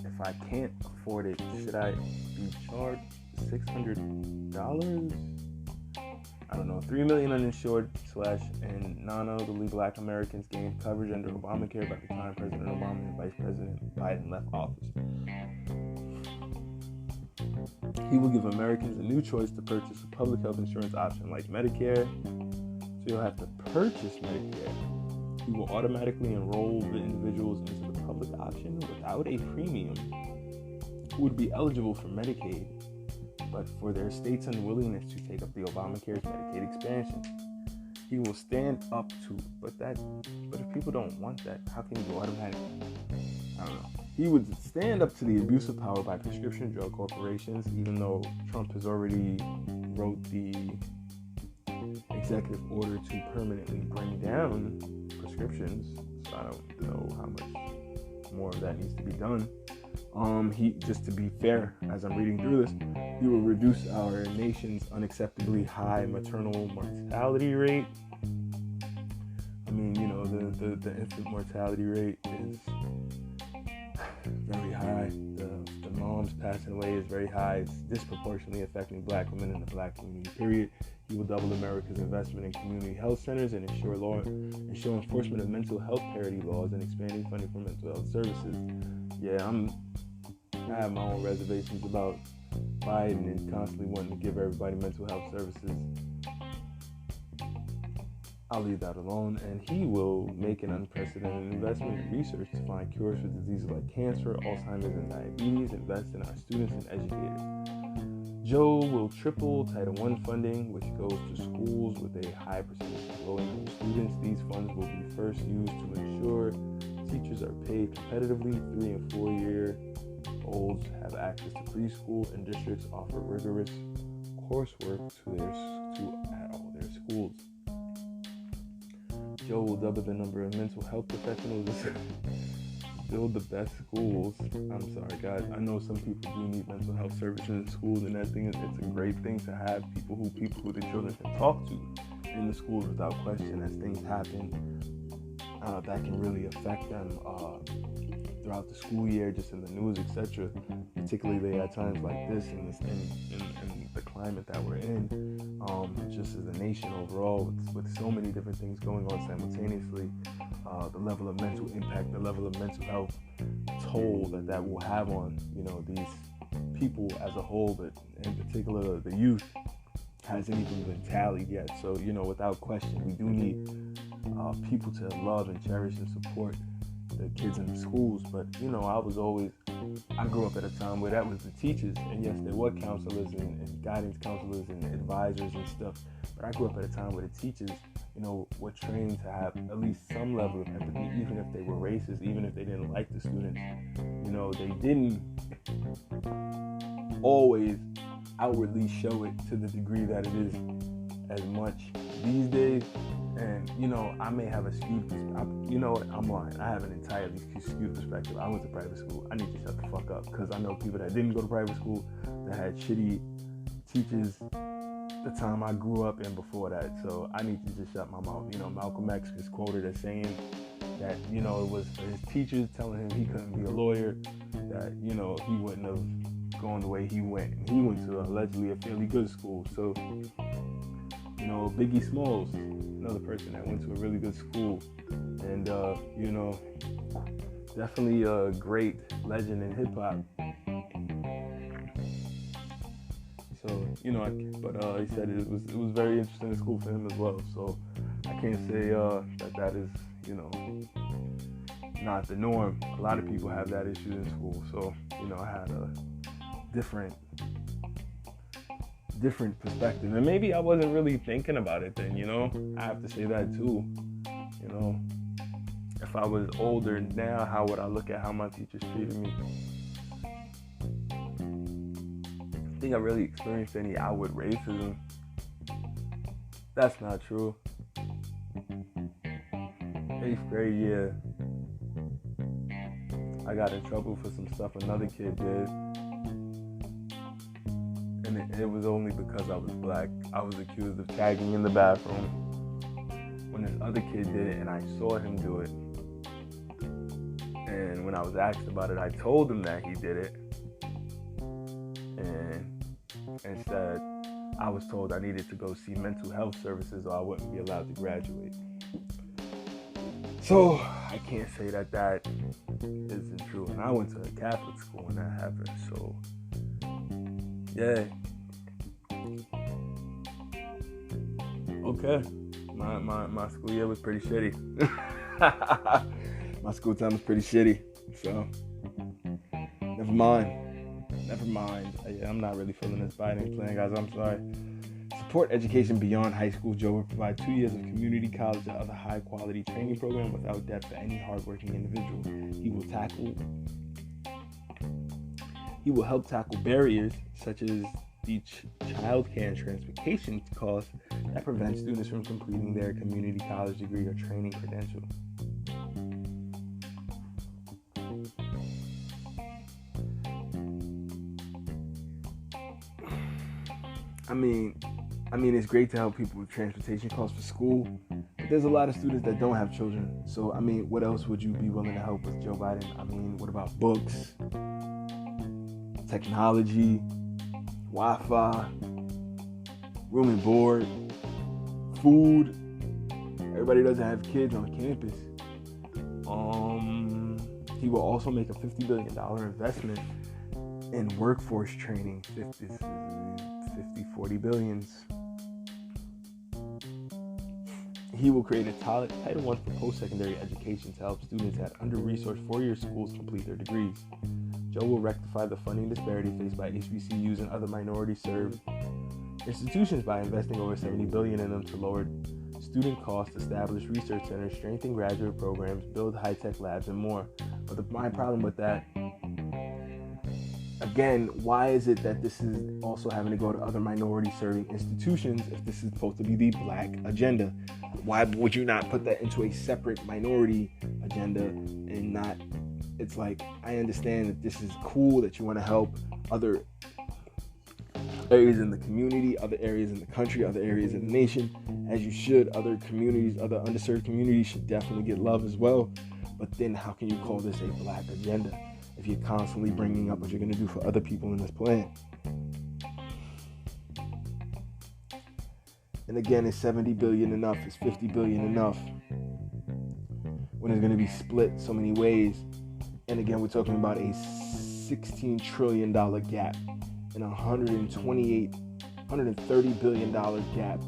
if I can't afford it, should I be charged $600? I don't know. 3 million uninsured and non-elderly Black Americans gained coverage under Obamacare by the time President Obama and Vice President Biden left office. He will give Americans a new choice to purchase a public health insurance option like Medicare. So you'll have to purchase Medicare. He will automatically enroll the individuals into the public option without a premium who would be eligible for Medicaid, but for their state's unwillingness to take up the Obamacare's Medicaid expansion. He will stand up to, but if people don't want that, how can you automatically? I don't know. He would stand up to the abuse of power by prescription drug corporations, even though Trump has already wrote the executive order to permanently bring down prescriptions. So I don't know how much more of that needs to be done. He, just to be fair, as I'm reading through this, he will reduce our nation's unacceptably high maternal mortality rate. I mean, the infant mortality rate is very high. The moms passing away is very high. It's disproportionately affecting Black women in the Black community, period. He will double America's investment in community health centers and ensure enforcement of mental health parity laws and expanding funding for mental health services. Yeah, I have my own reservations about Biden and constantly wanting to give everybody mental health services. I'll leave that alone. And he will make an unprecedented investment in research to find cures for diseases like cancer, Alzheimer's, and diabetes, invest in our students and educators. Joe will triple Title I funding, which goes to schools with a high percentage of low-income students. These funds will be first used to ensure teachers are paid competitively. 3 and 4 year olds have access to preschool, and districts offer rigorous coursework to all their schools. Joe will double the number of mental health professionals, build the best schools. I'm sorry, guys. I know some people do need mental health services in schools, and it's a great thing to have people who the children can talk to in the schools without question. As things happen, that can really affect them throughout the school year, just in the news, etc. Particularly at times like this, in the climate that we're in, just as a nation overall, with so many different things going on simultaneously, the level of mental impact, the level of mental health toll that will have on these people as a whole, but in particular the youth, hasn't even been tallied yet. So without question, we do need people to love and cherish and support the kids in the schools. But I grew up at a time where that was the teachers, and yes, there were counselors and guidance counselors and advisors and stuff, But I grew up at a time where the teachers, were trained to have at least some level of empathy, even if they were racist, even if they didn't like the students. They didn't always outwardly show it to the degree that it is as much these days. And, I may have a skewed perspective. I'm lying. I have an entirely skewed perspective. I went to private school. I need to shut the fuck up, because I know people that didn't go to private school that had shitty teachers the time I grew up and before that. So I need to just shut my mouth. Malcolm X is quoted as saying that, it was his teachers telling him he couldn't be a lawyer, that, he wouldn't have gone the way he went. And he went to allegedly a fairly good school. So, Biggie Smalls, another person that went to a really good school, and definitely a great legend in hip hop. So he said it was very interesting in school for him as well. So I can't say that is not the norm. A lot of people have that issue in school. So I had a different perspective, and maybe I wasn't really thinking about it then. I have to say that too. If I was older now, how would I look at how my teachers treated me? I think I really experienced any outward racism. That's not true. 8th grade year, I got in trouble for some stuff another kid did. And it was only because I was black. I was accused of tagging in the bathroom when this other kid did it, and I saw him do it. And when I was asked about it, I told him that he did it. And instead, I was told I needed to go see mental health services or I wouldn't be allowed to graduate. So I can't say that isn't true. And I went to a Catholic school when that happened. So yeah. Okay. My school year was pretty shitty. My school time was pretty shitty. So never mind. I'm not really feeling this Biden plan, guys. I'm sorry. Support education beyond high school. Joe will provide 2 years of community college and other high-quality training program without debt for any hardworking individual. He will help tackle barriers such as the child care and transportation costs that prevent students from completing their community college degree or training credential. I mean, it's great to help people with transportation costs for school, but there's a lot of students that don't have children. So, what else would you be willing to help with, Joe Biden? What about books, technology, Wi-Fi, room and board, food? Everybody doesn't have kids on campus. He will also make a $50 billion investment in workforce training. 40 billions. He will create a Title I for post-secondary education to help students at under-resourced four-year schools complete their degrees. Joe will rectify the funding disparity faced by HBCUs and other minority-served institutions by investing over $70 billion in them to lower student costs, establish research centers, strengthen graduate programs, build high-tech labs, and more. But my problem with that, again, why is it that this is also having to go to other minority-serving institutions if this is supposed to be the black agenda? Why would you not put that into a separate minority agenda and not? It's like, I understand that this is cool, that you want to help other areas in the community, other areas in the country, other areas in the nation, as you should. Other communities, other underserved communities should definitely get love as well. But then how can you call this a black agenda if you're constantly bringing up what you're going to do for other people in this plan? And again, is $70 billion enough? Is $50 billion enough? When it's going to be split so many ways? And again, we're talking about a $16 trillion gap and $130 billion gap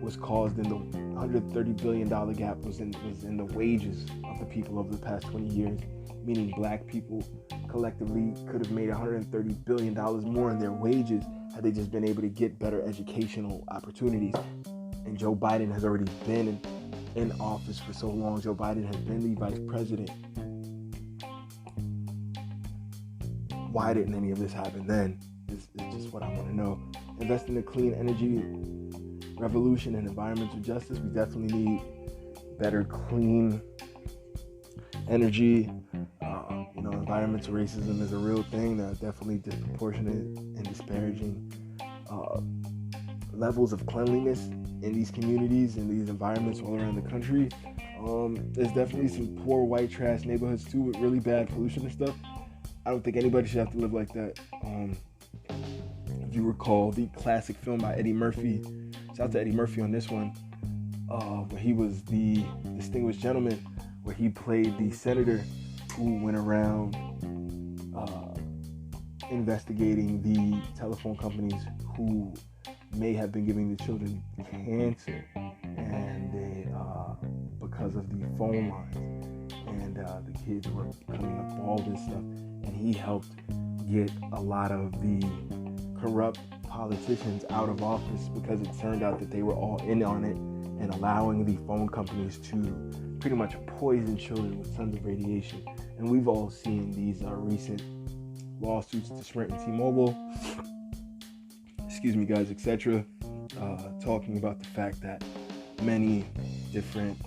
was caused in the $130 billion gap was in the wages of the people over the past 20 years, meaning black people collectively could have made $130 billion more in their wages had they just been able to get better educational opportunities. And Joe Biden has already been in office for so long. Joe Biden has been the vice president. Why didn't any of this happen then? Is just what I want to know. Invest in a clean energy revolution and environmental justice. We definitely need better, clean energy. Environmental racism is a real thing. There are definitely disproportionate and disparaging levels of cleanliness in these communities, in these environments all around the country. There's definitely some poor white trash neighborhoods too with really bad pollution and stuff. I don't think anybody should have to live like that. If you recall the classic film by Eddie Murphy, shout out to Eddie Murphy on this one, where he was the distinguished gentleman, where he played the senator who went around investigating the telephone companies who may have been giving the children cancer, and they because of the phone lines, and the kids were coming up all this stuff, and he helped get a lot of the corrupt politicians out of office because it turned out that they were all in on it and allowing the phone companies to pretty much poison children with tons of radiation. And we've all seen these recent lawsuits to Sprint and T-Mobile, excuse me guys, etc., talking about the fact that many different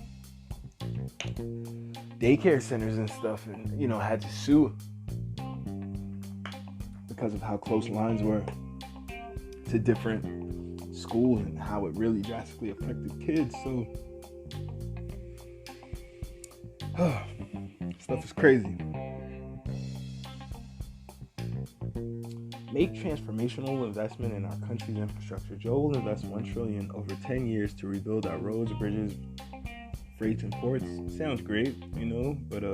daycare centers and stuff, and had to sue because of how close lines were to different schools and how it really drastically affected kids. So stuff is crazy. Make transformational investment in our country's infrastructure. Joe will invest $1 trillion over 10 years to rebuild our roads, bridges, freights, and ports. Sounds great, but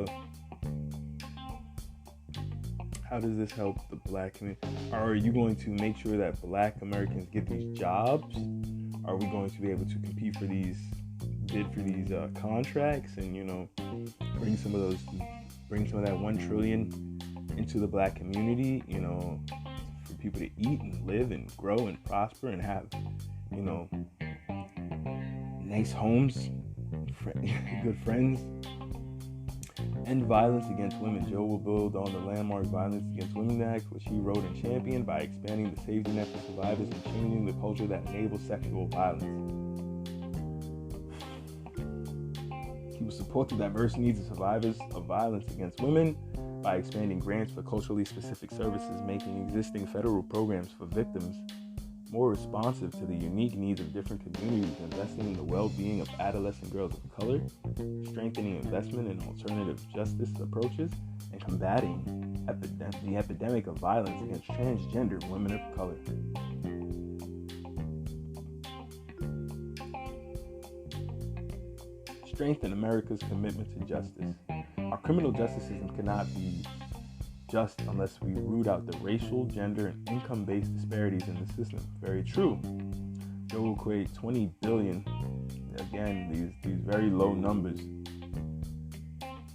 how does this help the black community? Are you going to make sure that black Americans get these jobs? Are we going to be able to compete for these, bid for these contracts, and bring some of that $1 trillion into the black community? For people to eat and live and grow and prosper and have nice homes, good friends. End violence against women. Joe will build on the landmark Violence Against Women Act, which he wrote and championed, by expanding the safety net for survivors and changing the culture that enables sexual violence. He will support the diverse needs of survivors of violence against women by expanding grants for culturally specific services, making existing federal programs for victims more responsive to the unique needs of different communities, investing in the well-being of adolescent girls of color, strengthening investment in alternative justice approaches, and combating the epidemic of violence against transgender women of color. Strengthen America's commitment to justice. Our criminal justice system cannot be just unless we root out the racial, gender, and income-based disparities in the system. Very true. Joe will create $20 billion. Again, these very low numbers.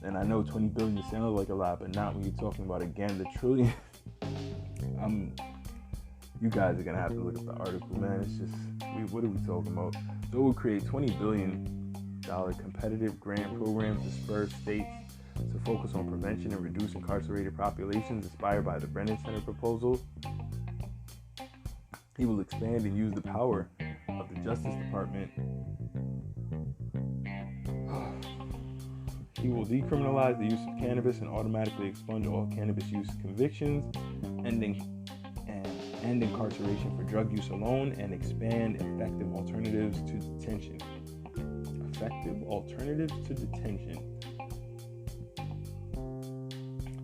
And I know $20 billion sounds like a lot, but not when you're talking about, again, the trillion. You guys are gonna have to look at the article, man. It's just, what are we talking about? Joe will create $20 billion competitive grant programs to spur states to focus on prevention and reduce incarcerated populations, inspired by the Brennan Center proposal. He will expand and use the power of the Justice Department. He will decriminalize the use of cannabis and automatically expunge all cannabis use convictions, end incarceration for drug use alone, and expand effective alternatives to detention.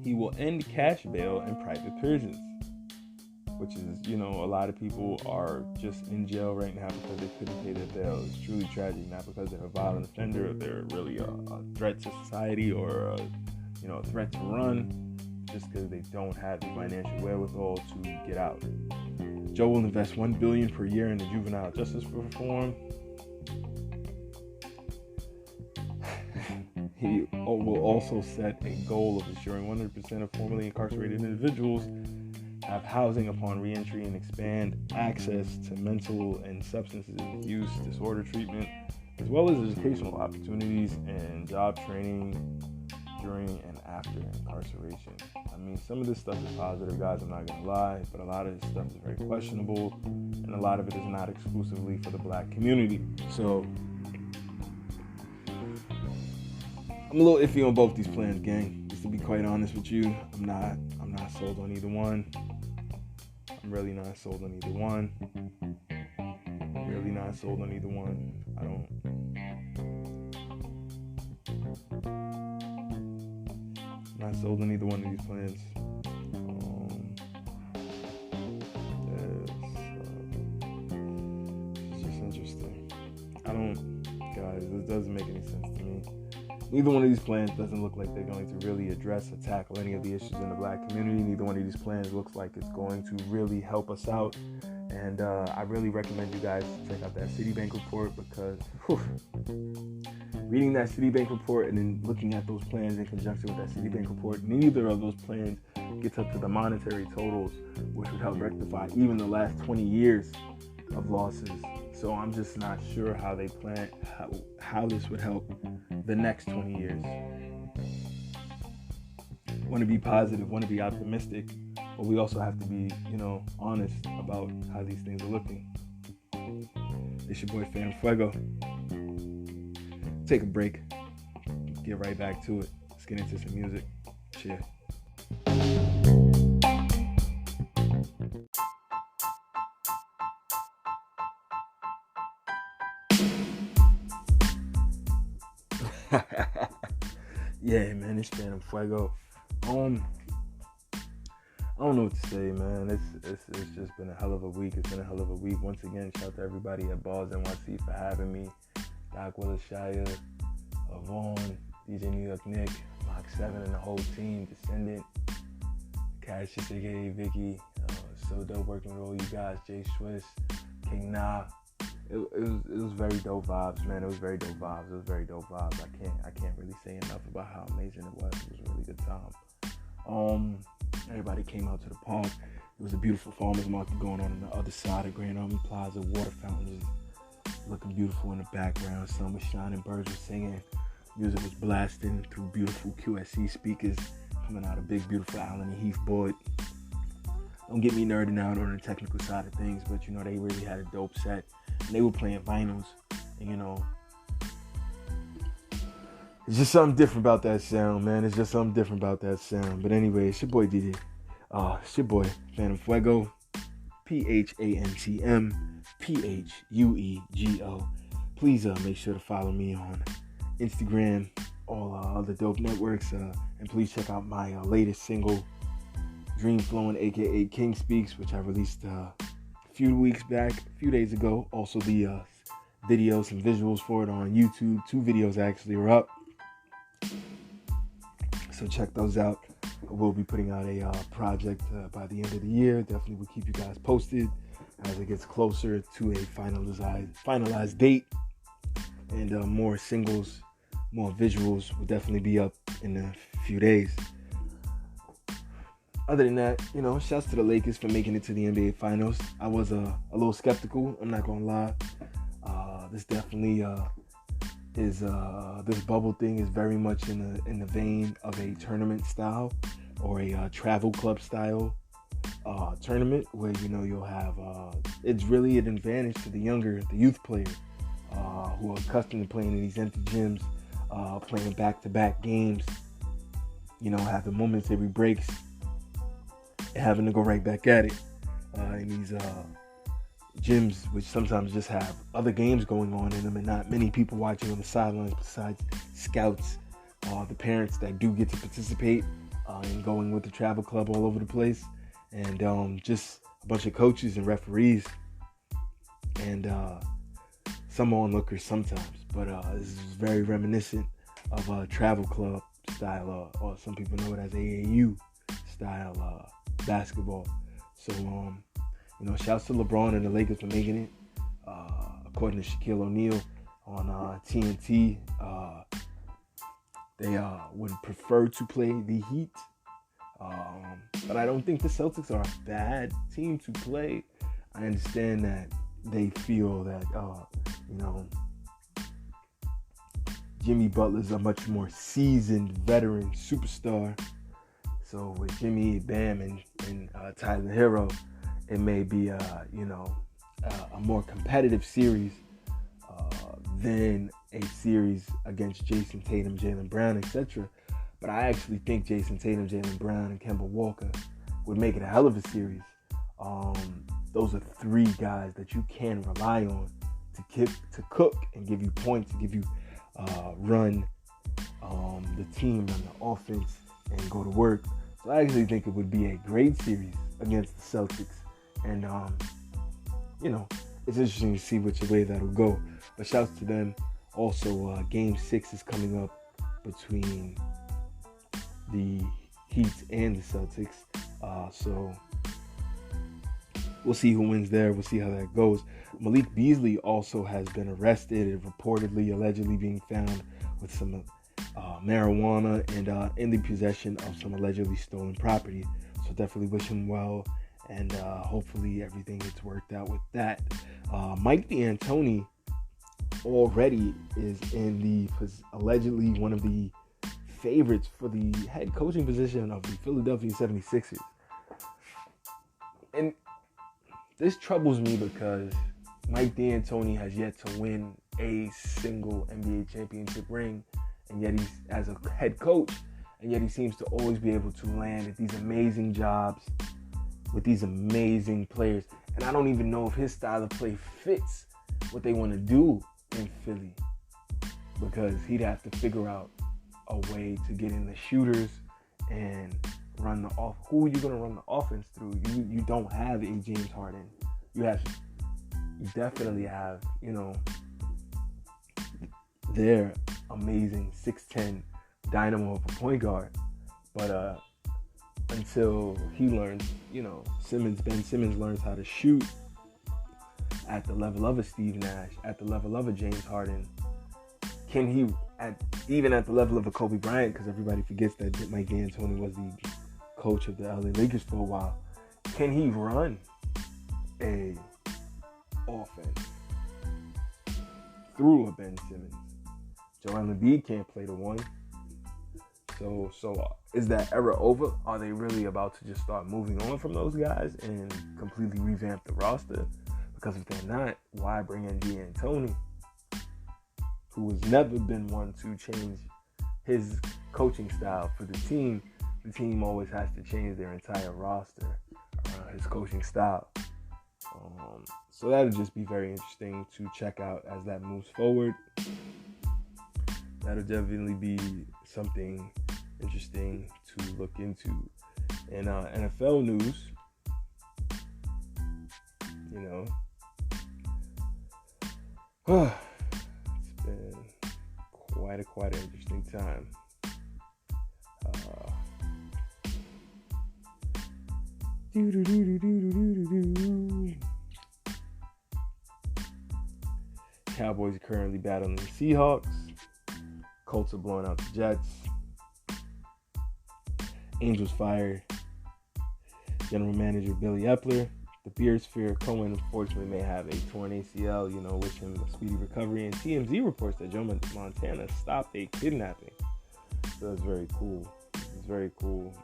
He will end cash bail and private prisons, which is, a lot of people are just in jail right now because they couldn't pay their bail. It's truly tragic, not because they're a violent offender or they're really a threat to society or a threat to run, just because they don't have the financial wherewithal to get out. Joe will invest $1 billion per year in the juvenile justice reform. He will also set a goal of ensuring 100% of formerly incarcerated individuals have housing upon reentry and expand access to mental and substance use disorder treatment, as well as educational opportunities and job training during and after incarceration. I mean, some of this stuff is positive, guys, I'm not gonna lie, but a lot of this stuff is very questionable, and a lot of it is not exclusively for the black community. So I'm a little iffy on both these plans, gang. Just to be quite honest with you, I'm not sold on either one. I'm really not sold on either one. Really not sold on either one. Not sold on either one of these plans. It's just interesting. Guys, this doesn't make any sense to me. Neither one of these plans doesn't look like they're going to really address or tackle any of the issues in the black community. Neither one of these plans looks like it's going to really help us out. And I really recommend you guys check out that CitiBank report, because reading that CitiBank report and then looking at those plans in conjunction with that CitiBank report, neither of those plans gets up to the monetary totals, which would help rectify even the last 20 years of losses. So I'm just not sure how they plan, how this would help the next 20 years. Want to be positive, want to be optimistic, but we also have to be, honest about how these things are looking. It's your boy Phantm Phuego. Take a break. Get right back to it. Let's get into some music. Cheers. Yeah, man, it's Phantm Phuego. I don't know what to say, man. It's just been a hell of a week. It's been a hell of a week. Once again, shout out to everybody at Balls NYC for having me. Doc Willis Shire, Vaughn, DJ New York Nick, Mach 7 and the whole team, Descendant, Cassius aka Vicky, so dope working with all you guys, Jay Swiss, King Na. It was very dope vibes, man. It was very dope vibes. I can't really say enough about how amazing it was. It was a really good time. Everybody came out to the park. It was a beautiful farmers market going on the other side of Grand Army Plaza. Water fountains looking beautiful in the background. Sun was shining, birds were singing. Music was blasting through beautiful QSC speakers coming out of big, beautiful Allen and Heath board. Don't get me nerding out on the technical side of things, but they really had a dope set. And they were playing vinyls, and it's just something different about that sound, man. It's just something different about that sound. But anyway, it's your boy Divin. It's your boy Phantm Phuego, Phantm Phuego. Please make sure to follow me on Instagram, all other dope networks, and please check out my latest single, Dream Flowing, aka King Speaks, which I released a few days ago. Also the videos and visuals for it on YouTube. 2 videos actually are up, so check those out. We'll be putting out a project by the end of the year. Definitely will keep you guys posted as it gets closer to a finalized date, and more singles, more visuals will definitely be up in a few days. Other than that, shouts to the Lakers for making it to the NBA Finals. I was a little skeptical, I'm not gonna lie. This definitely is this bubble thing is very much in the vein of a tournament style, or a travel club style tournament, where you'll have it's really an advantage to the youth players who are accustomed to playing in these empty gyms, playing back-to-back games, having momentary breaks, having to go right back at it in these gyms, which sometimes just have other games going on in them and not many people watching on the sidelines besides scouts, the parents that do get to participate in going with the travel club all over the place, and just a bunch of coaches and referees, and some onlookers sometimes. But this is very reminiscent of a travel club style, or some people know it as AAU style basketball. So shouts to LeBron and the Lakers for making it. According to Shaquille O'Neal on TNT, they would prefer to play the Heat But I don't think the Celtics are a bad team to play. I understand that they feel that, Jimmy Butler's a much more seasoned veteran superstar. So with Jimmy, Bam, and Tyler Hero, it may be a more competitive series than a series against Jason Tatum, Jaylen Brown, etc. But I actually think Jason Tatum, Jaylen Brown, and Kemba Walker would make it a hell of a series. Those are three guys that you can rely on to cook and give you points, to give you run the team, run the offense, and go to work. So I actually think it would be a great series against the Celtics. And, it's interesting to see which way that'll go. But shouts to them. Also, Game 6 is coming up between the Heat and the Celtics. So we'll see who wins there. We'll see how that goes. Malik Beasley also has been arrested and reportedly, allegedly being found with some marijuana and in the possession of some allegedly stolen property. So definitely wish him well, and hopefully everything gets worked out with that. Mike D'Antoni already is allegedly one of the favorites for the head coaching position of the Philadelphia 76ers. And this troubles me because Mike D'Antoni has yet to win a single NBA championship ring, and yet he's as a head coach, and yet he seems to always be able to land at these amazing jobs with these amazing players. And I don't even know if his style of play fits what they want to do in Philly, because he'd have to figure out a way to get in the shooters and run the off. Who are you going to run the offense through? You don't have a James Harden. You definitely have, their amazing 6'10" dynamo of a point guard. But until he learns, Ben Simmons learns how to shoot at the level of a Steve Nash, at the level of a James Harden, can he, even at the level of a Kobe Bryant, because everybody forgets that Mike D'Antoni was the coach of the LA Lakers for a while, can he run a offense through a Ben Simmons? Joel Embiid can't play the one. So is that era over? Are they really about to just start moving on from those guys and completely revamp the roster? Because if they're not, why bring in D'Antoni, who has never been one to change his coaching style for the team? The team always has to change their entire roster around his coaching style. So that'll just be very interesting to check out as that moves forward. That'll definitely be something interesting to look into. In NFL news, it's been quite an interesting time. Cowboys are currently battling the Seahawks. Colts are blowing out the Jets. Angels fired general manager Billy Epler. The Bears fear Cohen unfortunately may have a torn ACL. Wish him a speedy recovery. And TMZ reports that Joe Montana stopped a kidnapping. So that's very cool. It's very cool.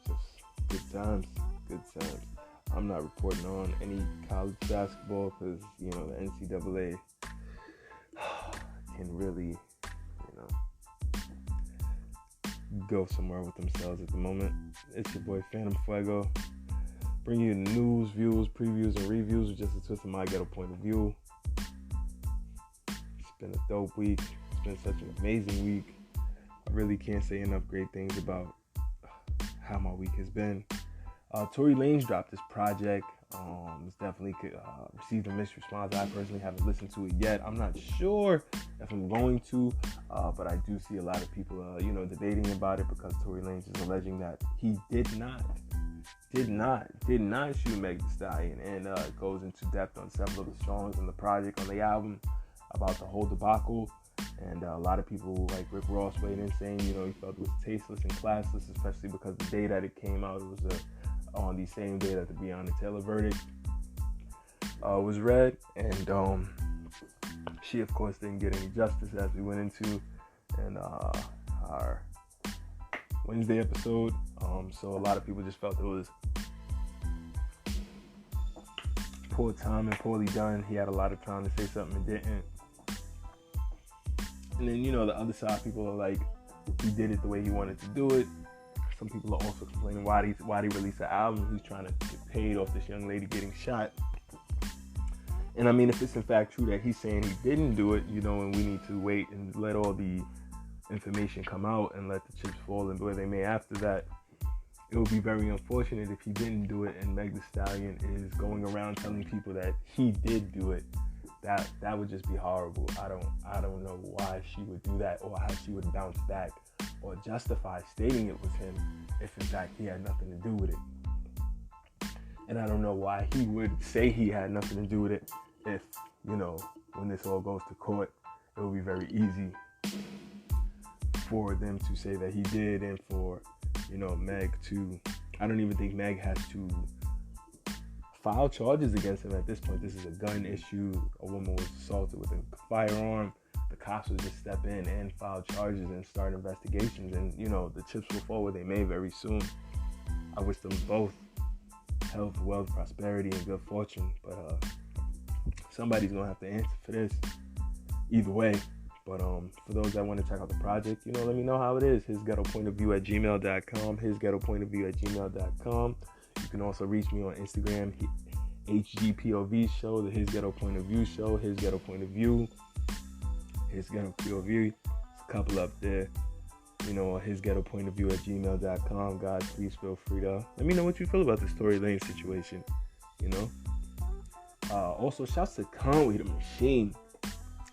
Just good times. I'm not reporting on any college basketball because, the NCAA can really, go somewhere with themselves at the moment. It's your boy Phantm Phuego, bringing you the news, views, previews, and reviews with just a twist of my ghetto point of view. It's been a dope week. It's been such an amazing week. I really can't say enough great things about how my week has been. Tory Lanez dropped this project. It's definitely received a mixed response. I personally haven't listened to it yet. I'm not sure if I'm going to, but I do see a lot of people, debating about it because Tory Lanez is alleging that he did not shoot Meg Thee Stallion, and it goes into depth on several of the songs on the project, on the album. about the whole debacle. And a lot of people, like Rick Ross, weighed in saying, he felt it was tasteless and classless, especially because the day that it came out, it was on the same day that the Breonna Taylor verdict was read. And she, of course, didn't get any justice, as we went into in our Wednesday episode. So a lot of people just felt it was poor time and poorly done. He had a lot of time to say something and didn't. And then, the other side, people are like, he did it the way he wanted to do it. Some people are also complaining why he released an album. He's trying to get paid off this young lady getting shot. And I mean, if it's in fact true that he's saying he didn't do it, and we need to wait and let all the information come out and let the chips fall and where they may after that. It would be very unfortunate if he didn't do it and Meg Thee Stallion is going around telling people that he did do it. That would just be horrible. I don't know why she would do that, or how she would bounce back or justify stating it was him if in fact he had nothing to do with it. And I don't know why he would say he had nothing to do with it if, when this all goes to court, it will be very easy for them to say that he did, and for, Meg to, I don't even think Meg has to file charges against him at this point. This is a gun issue. A woman was assaulted with a firearm. The cops will just step in and file charges and start investigations, and, the chips will fall where they may very soon. I wish them both health, wealth, prosperity, and good fortune, but somebody's gonna have to answer for this either way. But for those that want to check out the project, let me know how it is. hisghettopointofview@gmail.com, hisghettopointofview@gmail.com. You can also reach me on Instagram, HGPOV Show, the His Ghetto Point of View Show, His Ghetto Point of View, His Ghetto POV. There's a couple up there. hisghettopointofview@gmail.com. Guys, please feel free to let me know what you feel about the Tory Lanez situation. Also, shouts to Conway the Machine.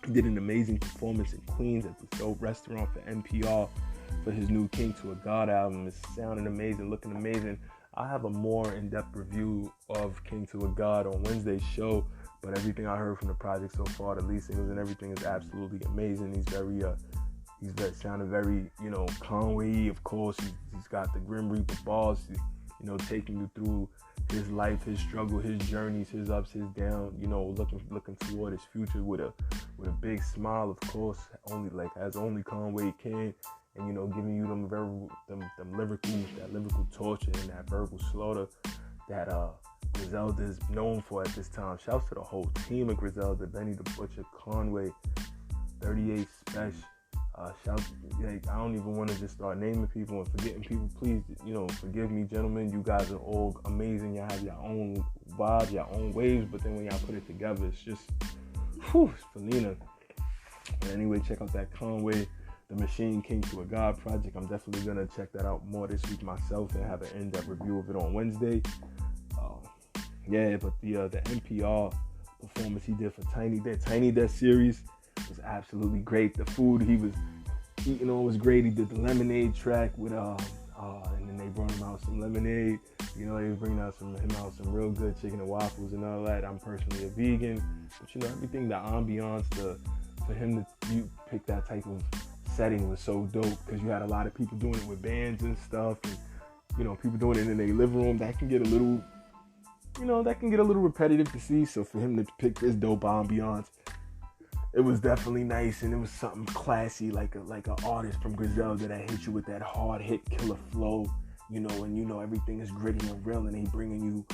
He did an amazing performance in Queens at the Dope Restaurant for NPR for his new King to a God album. It's sounding amazing, looking amazing. I have a more in-depth review of King to a God on Wednesday's show, but everything I heard from the project so far, the lead singles and everything, is absolutely amazing. He's sounding very, Conway. Of course, he's got the Grim Reaper bars, taking you through his life, his struggle, his journeys, his ups, his downs, looking toward his future with a big smile, of course, as only Conway can, and giving you them lyrical torture and that verbal slaughter that Griselda is known for at this time. Shouts to the whole team of Griselda, Benny the Butcher, Conway, 38 Special. Shouts, I don't even want to just start naming people and forgetting people. Please, forgive me, gentlemen. You guys are all amazing. Y'all have your own vibe, your own waves, but then when y'all put it together, it's just, it's Felina. But anyway, check out that Conway the Machine King to a God project. I'm definitely going to check that out more this week myself and have an in-depth review of it on Wednesday. But the NPR performance he did for Tiny Desk series was absolutely great. The food he was eating on was great. He did the lemonade track with and then they brought him out some lemonade. They was bringing out some real good chicken and waffles and all that. I'm personally a vegan, but everything, the ambiance, for him to pick that type of setting was so dope, because you had a lot of people doing it with bands and stuff, and people doing it in their living room. That can get a little repetitive to see. So for him to pick this dope ambiance, it was definitely nice, and it was something classy, like an artist from Griselda that hit you with that hard hit killer flow, and everything is gritty and real, and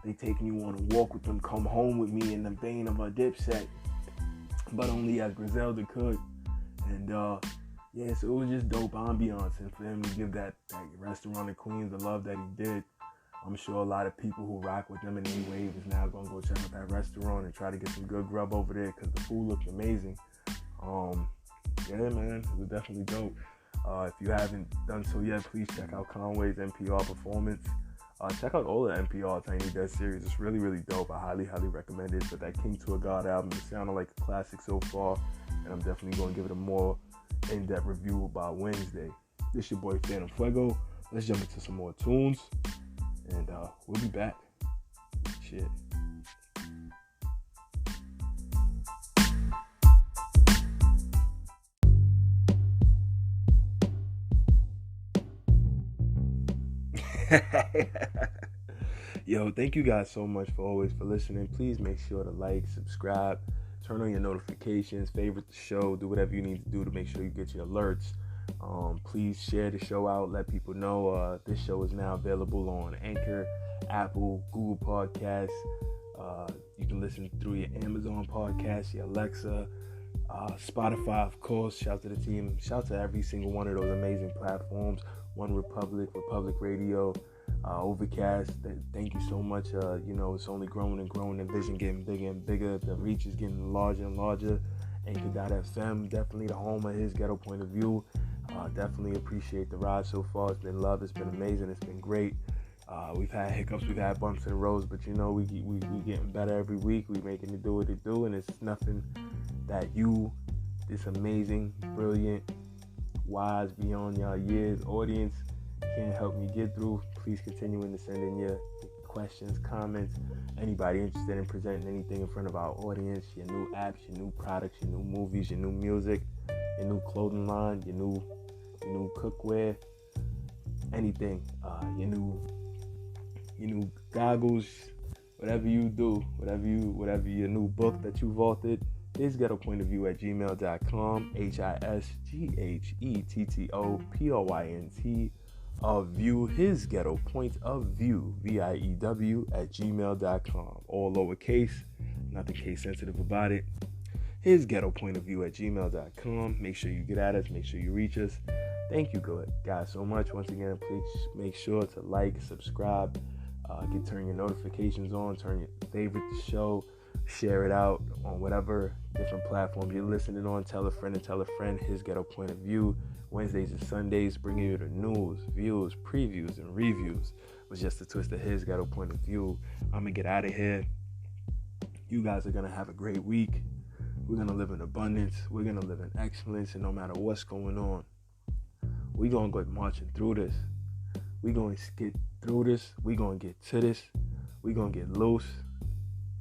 they taking you on a walk with them, Come Home With Me in the vein of a Dipset, but only as Griselda could. And so it was just dope ambiance, and for him to give that restaurant in Queens the love that he did, I'm sure a lot of people who rock with them in any wave is now going to go check out that restaurant and try to get some good grub over there, because the food looked amazing. Man, it was definitely dope. If you haven't done so yet, please check out Conway's NPR performance. Check out all the NPR Tiny Desk series. It's really, really dope. I highly, highly recommend it. But that King to a God album, it sounded like a classic so far, and I'm definitely going to give it a more in-depth review by Wednesday. This your boy Phantm Phuego. Let's jump into some more tunes, and we'll be back. Shit. Yo, thank you guys so much for listening. Please make sure to like, subscribe, turn on your notifications, favorite the show, do whatever you need to do to make sure you get your alerts. Please share the show out, let people know this show is now available on Anchor, Apple, Google Podcasts. You can listen through your Amazon podcast, your Alexa, Spotify, of course. Shout to the team. Shout to every single one of those amazing platforms. One Republic Radio, Overcast. Thank you so much. It's only growing and growing. The vision getting bigger and bigger. The reach is getting larger and larger. Anchor.fm, definitely the home of his ghetto point of view. Definitely appreciate the ride so far. It's been love. It's been amazing. It's been great. We've had hiccups, we've had bumps in the roads, but we getting better every week. We making it do what it do, and it's nothing that you, this amazing, brilliant, wise, beyond y'all years audience, can't help me get through. Please continuing to send in your questions, comments. Anybody interested in presenting anything in front of our audience, your new apps, your new products, your new movies, your new music, your new clothing line, your new cookware, anything, your new goggles, whatever you do, whatever your new book that you vaulted, his ghetto point of view at gmail.com, HISGHETTOPOINT of view, his ghetto point of view, VIEW at gmail.com, all lowercase, nothing case sensitive about it. His ghetto point of view at gmail.com. Make sure you get at us, make sure you reach us. Thank you guys so much. Once again, please make sure to like, subscribe, turn your notifications on, turn your favorite the show, share it out on whatever different platform you're listening on. Tell a friend and tell a friend. His ghetto point of view, Wednesdays and Sundays, bringing you the news, views, previews, and reviews with just a twist of his ghetto point of view. I'm gonna get out of here. You guys are gonna have a great week. We're gonna live in abundance. We're gonna live in excellence, and no matter what's going on, we're gonna go marching through this. We're gonna get through this. We're gonna get to this. We're gonna get loose.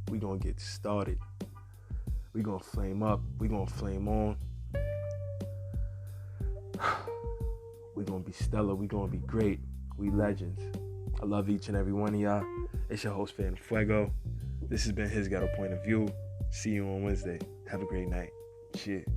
We're gonna get started. We're gonna flame up. We're gonna flame on. We're gonna be stellar. We're gonna be great. We legends. I love each and every one of y'all. It's your host, Phantm Phuego. This has been his ghetto point of view. See you on Wednesday. Have a great night. Shit.